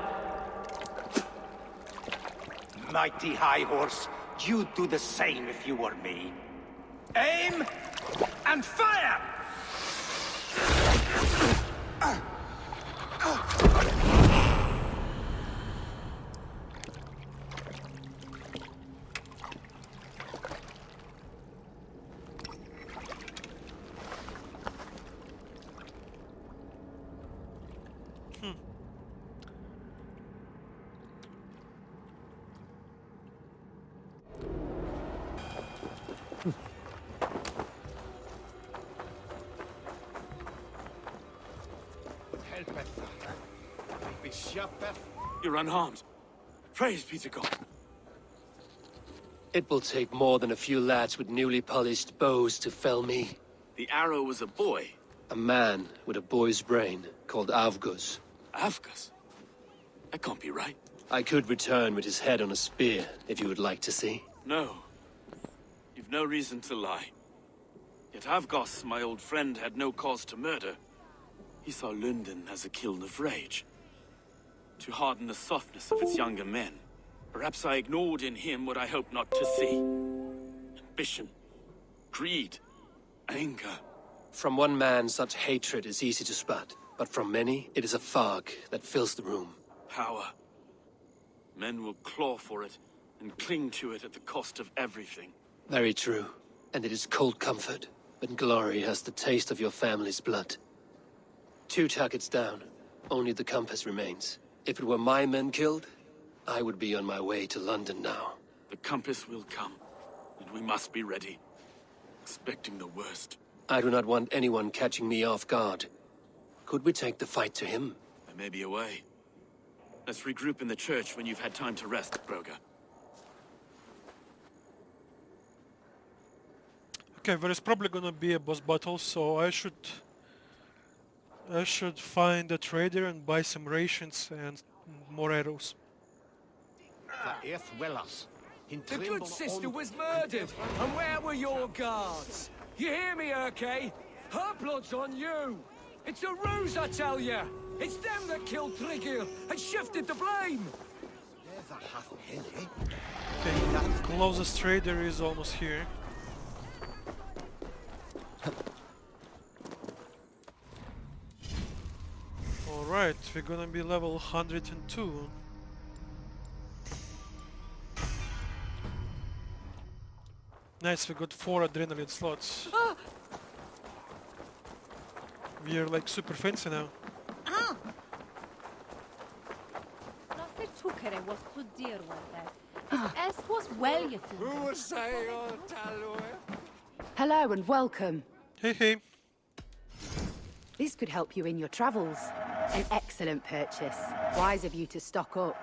Mighty High Horse, you'd do the same if you were me. Aim and fire!
You're unharmed. Praise be to God.
It will take more than a few lads with newly polished bows to fell me.
The arrow was a boy.
A man with a boy's brain called Avgus.
Avgus? That can't be right.
I could return with his head on a spear, if you would like to see.
No. You've no reason to lie. Yet Avgos, my old friend, had no cause to murder. He saw Lunden as a kiln of rage. To harden the softness of its younger men. Perhaps I ignored in him what I hoped not to see. Ambition. Greed. Anger.
From one man, such hatred is easy to spot. But from many, it is a fog that fills the room.
Power. Men will claw for it, and cling to it at the cost of everything.
Very true. And it is cold comfort, when glory has the taste of your family's blood. 2 targets down. Only the compass remains. If it were my men killed, I would be on my way to London now.
The compass will come, and we must be ready. Expecting the worst.
I do not want anyone catching me off guard. Could we take the fight to him?
There may be a way. Let's regroup in the church when you've had time to rest, Broga.
Okay, there is probably gonna be a boss battle, so I should find a trader and buy some rations and more arrows.
The good sister was murdered, and where were your guards? You hear me, Erke? Her blood's on you! It's a ruse, I tell you! It's them that killed Trigil and shifted the blame!
Okay, closest trader is almost here. Alright, we're gonna be level 102. Nice, we got 4 adrenaline slots. We are like super fancy now.
Hello and welcome.
Hey, hey.
This could help you in your travels. An excellent purchase. Wise of you to stock up.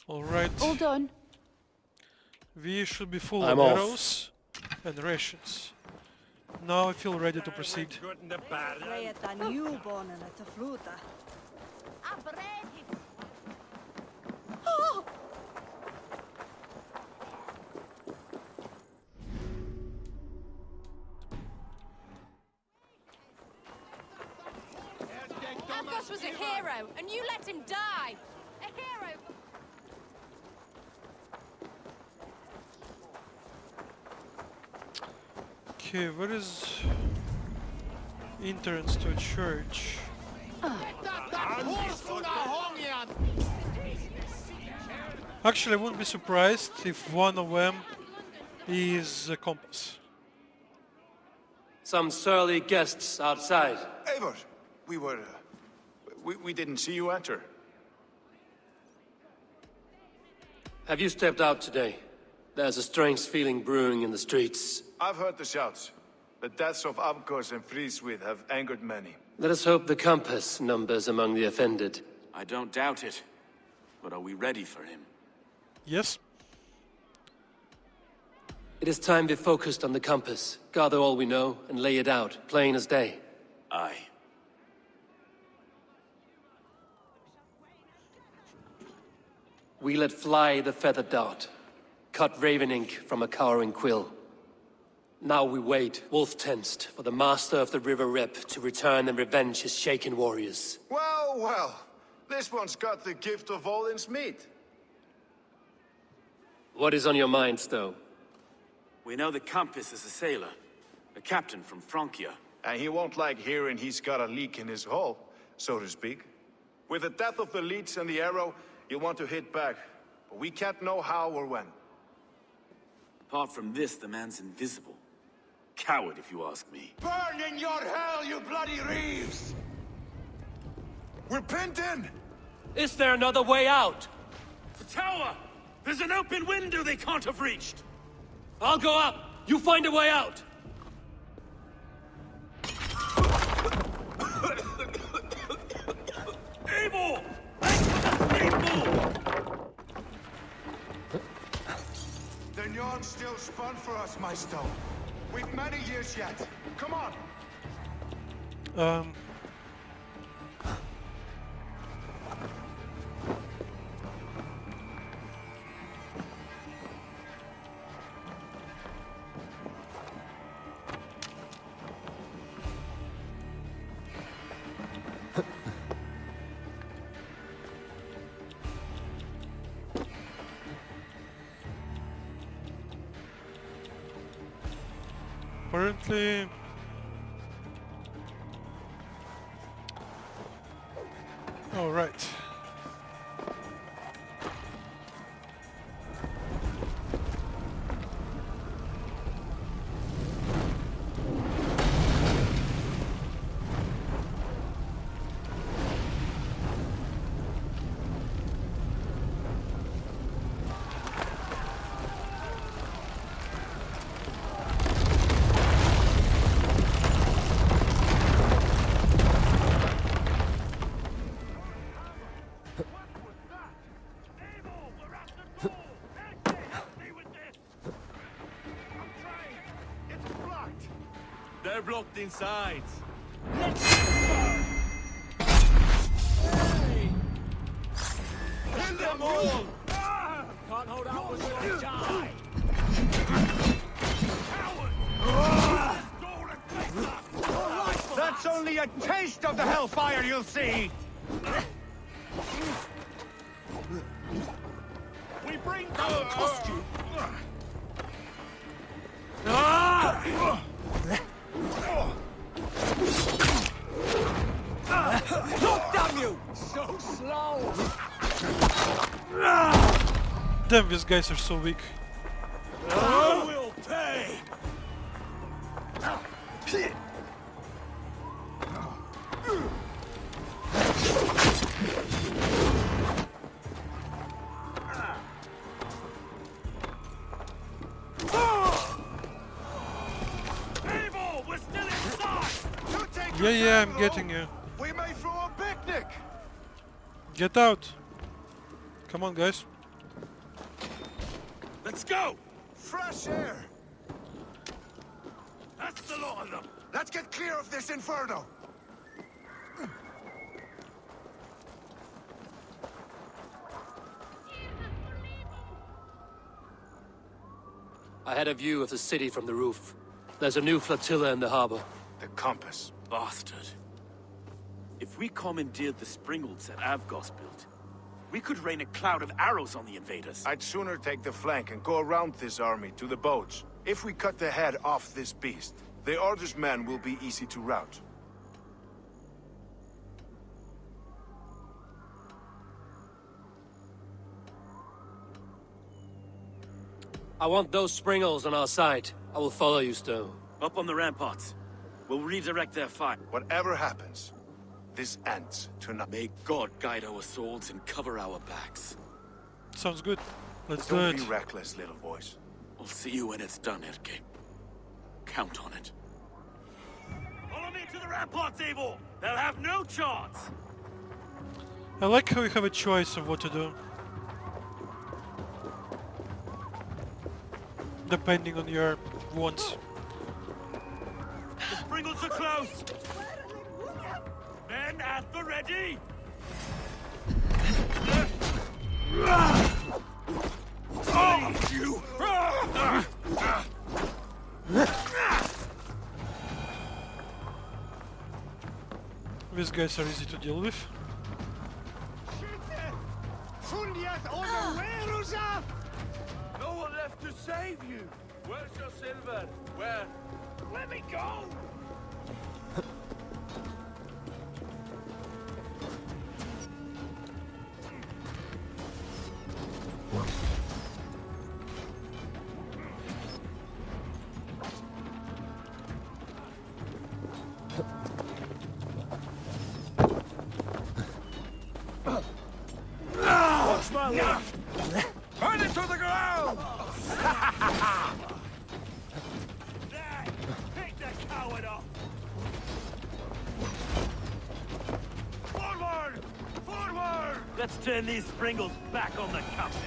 Alright.
All done.
We should be full
I'm
of
off.
arrows and rations. Now I feel ready to proceed.
Avgos was a hero, and you let him die! A hero!
Okay, where is entrance to a church? Actually, I wouldn't be surprised if one of them is a compass.
Some surly guests outside.
Eivor, we didn't see you enter.
Have you stepped out today? There's a strange feeling brewing in the streets.
I've heard the shouts. The deaths of Avgos and Friswith have angered many.
Let us hope the compass numbers among the offended.
I don't doubt it. But are we ready for him?
Yes.
It is time we focused on the compass, gather all we know, and lay it out, plain as day.
Aye.
We let fly the feathered dart, cut raven ink from a cowering quill. Now we wait, wolf-tensed, for the master of the River Rep to return and revenge his shaken warriors.
Well, well. This one's got the gift of Odin's meat.
What is on your minds, though?
We know the compass is a sailor, a captain from Francia.
And he won't like hearing he's got a leak in his hull, so to speak. With the death of the leech and the arrow, you'll want to hit back. But we can't know how or when.
Apart from this, the man's invisible. Coward, if you ask me.
Burn in your hell, you bloody reeves!
We're pinned in!
Is there another way out?
The tower! There's an open window they can't have reached!
I'll go up!
You find a way out!
Eivor! Make for the steamboat!
The yarn still spun for us, my stone. We've many years yet. Come on!
Apparently... All right.
They're blocked inside.
Kill them all! Can't hold out for your die!
That's only a taste of the hellfire you'll see!
We bring down costume!
Look, damn you! So slow!
Damn, these guys are so weak.
I will pay!
Eivor, we're still inside!
Yeah, I'm getting you.
We may throw a picnic!
Get out. Come on, guys.
Let's go!
Fresh air!
That's the lot of them!
Let's get clear of this inferno!
I had a view of the city from the roof. There's a new flotilla in the harbor.
The compass.
Bastard. If we commandeered the springholds that Avgos built, we could rain a cloud of arrows on the invaders.
I'd sooner take the flank and go around this army to the boats. If we cut the head off this beast, the Order's men will be easy to rout.
I want those springholes on our side. I will follow you, Stowe.
Up on the ramparts. We'll redirect their fire.
Whatever happens, this ends tonight.
May God guide our swords and cover our backs.
Sounds good. Let's do
Don't
it.
be reckless, little voice.
I'll see you when it's done, Erke. Count on it.
Follow me to the ramparts, Eivor! They'll have no chance!
I like how you have a choice of what to do. Depending on your wants.
The springles are close! Men at the ready! Oh, you!
These guys are easy to deal with.
No one left to save you! Where's your silver? Where? Let me go! Watch my left! Burn it to the ground!
turn these Springles back on the compass.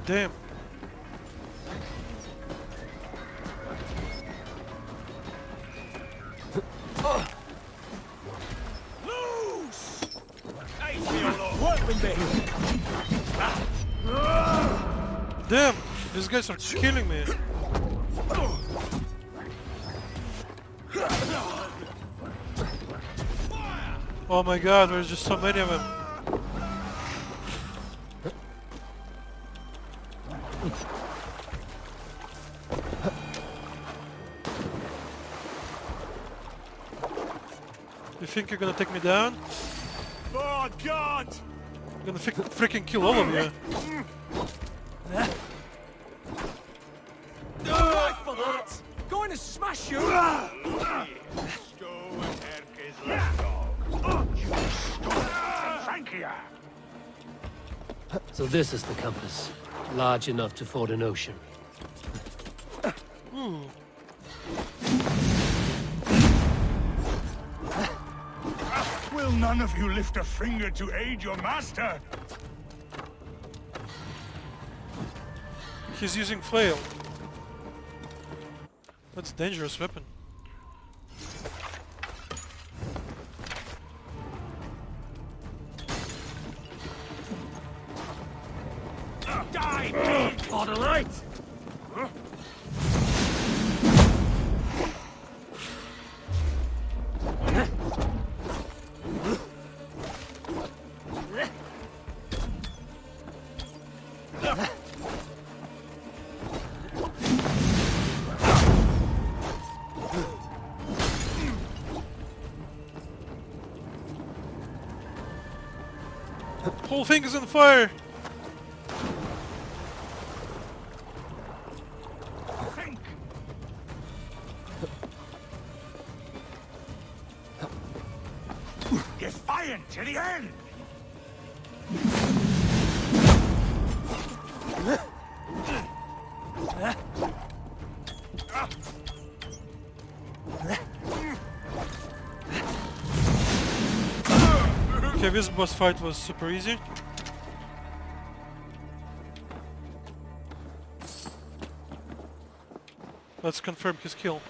Damn.
Loose!
What with me?
Damn! These guys are killing me. Oh my god, there's just so many of them. You think you're gonna take me down?
Oh God!
I'm gonna freaking kill all of you.
Rifle that! Going to smash you!
So this is the compass. Large enough to ford an ocean.
Will none of you lift a finger to aid your master?
He's using flail. That's a dangerous weapon.
Die! For the light!
Whole thing is on fire!
Defiant to the end!
Okay, this boss fight was super easy. Let's confirm his kill.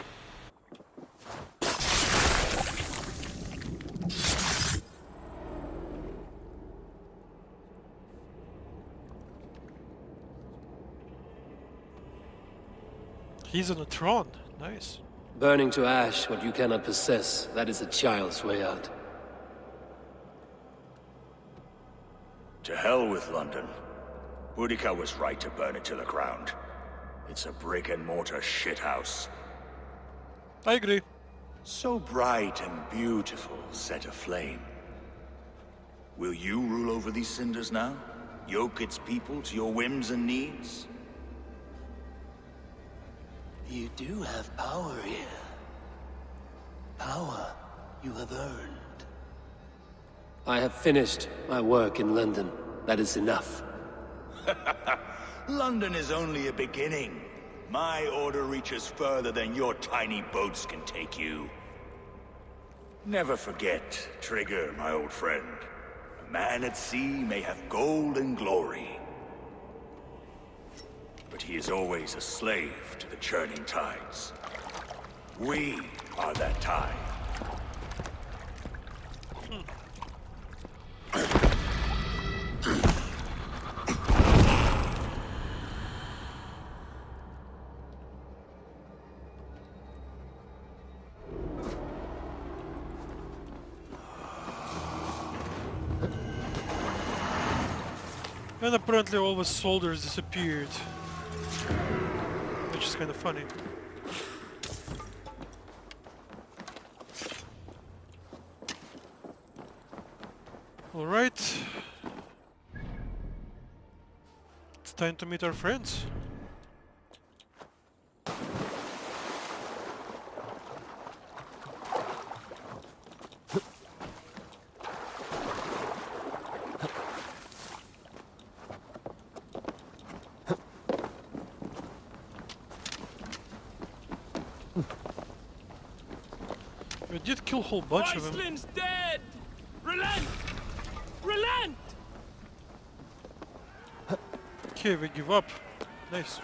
He's on a throne. Nice.
Burning to ash what you cannot possess, that is a child's way out.
To hell with London. Boudica was right to burn it to the ground. It's a brick-and-mortar shithouse.
I agree.
So bright and beautiful, set aflame. Will you rule over these cinders now? Yoke its people to your whims and needs?
You do have power here. Power you have earned. I have finished my work in London. That is enough.
London is only a beginning. My order reaches further than your tiny boats can take you. Never forget, Trigger, my old friend. A man at sea may have gold and glory. But he is always a slave to the churning tides. We are that tide.
And apparently all the soldiers disappeared. Which is kind of funny. Alright. It's time to meet our friends. We did kill a whole bunch of them.
Iceland's dead! Relent! Relent!
Okay, we give up. Nice.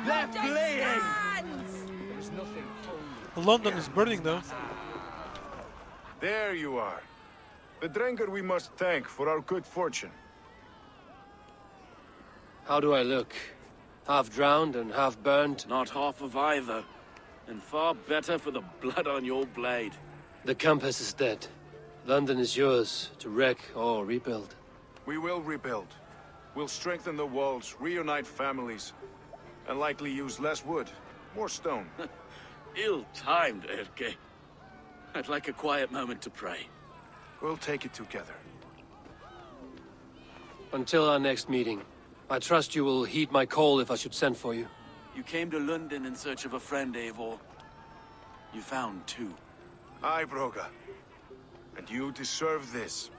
They're fleeing! There's nothing holy.
London is burning though.
There you are. The Drenker we must thank for our good fortune.
How do I look? Half drowned and half burned?
Not half of either. And far better for the blood on your blade.
The Compass is dead. London is yours to wreck or rebuild.
We will rebuild. We'll strengthen the walls, reunite families, and likely use less wood, more stone.
Ill-timed, Erke. I'd like a quiet moment to pray.
We'll take it together.
Until our next meeting, I trust you will heed my call if I should send for you.
You came to Lunden in search of a friend, Eivor. You found two.
Aye, Broga. And you deserve this.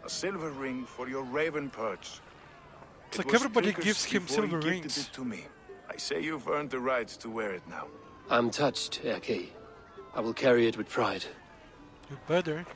A silver ring for your raven perch.
It's like everybody gives him silver
He
rings.
gifted it to me. I say you've earned the right to wear it now.
I'm touched, Erke. I will carry it with pride.
You better.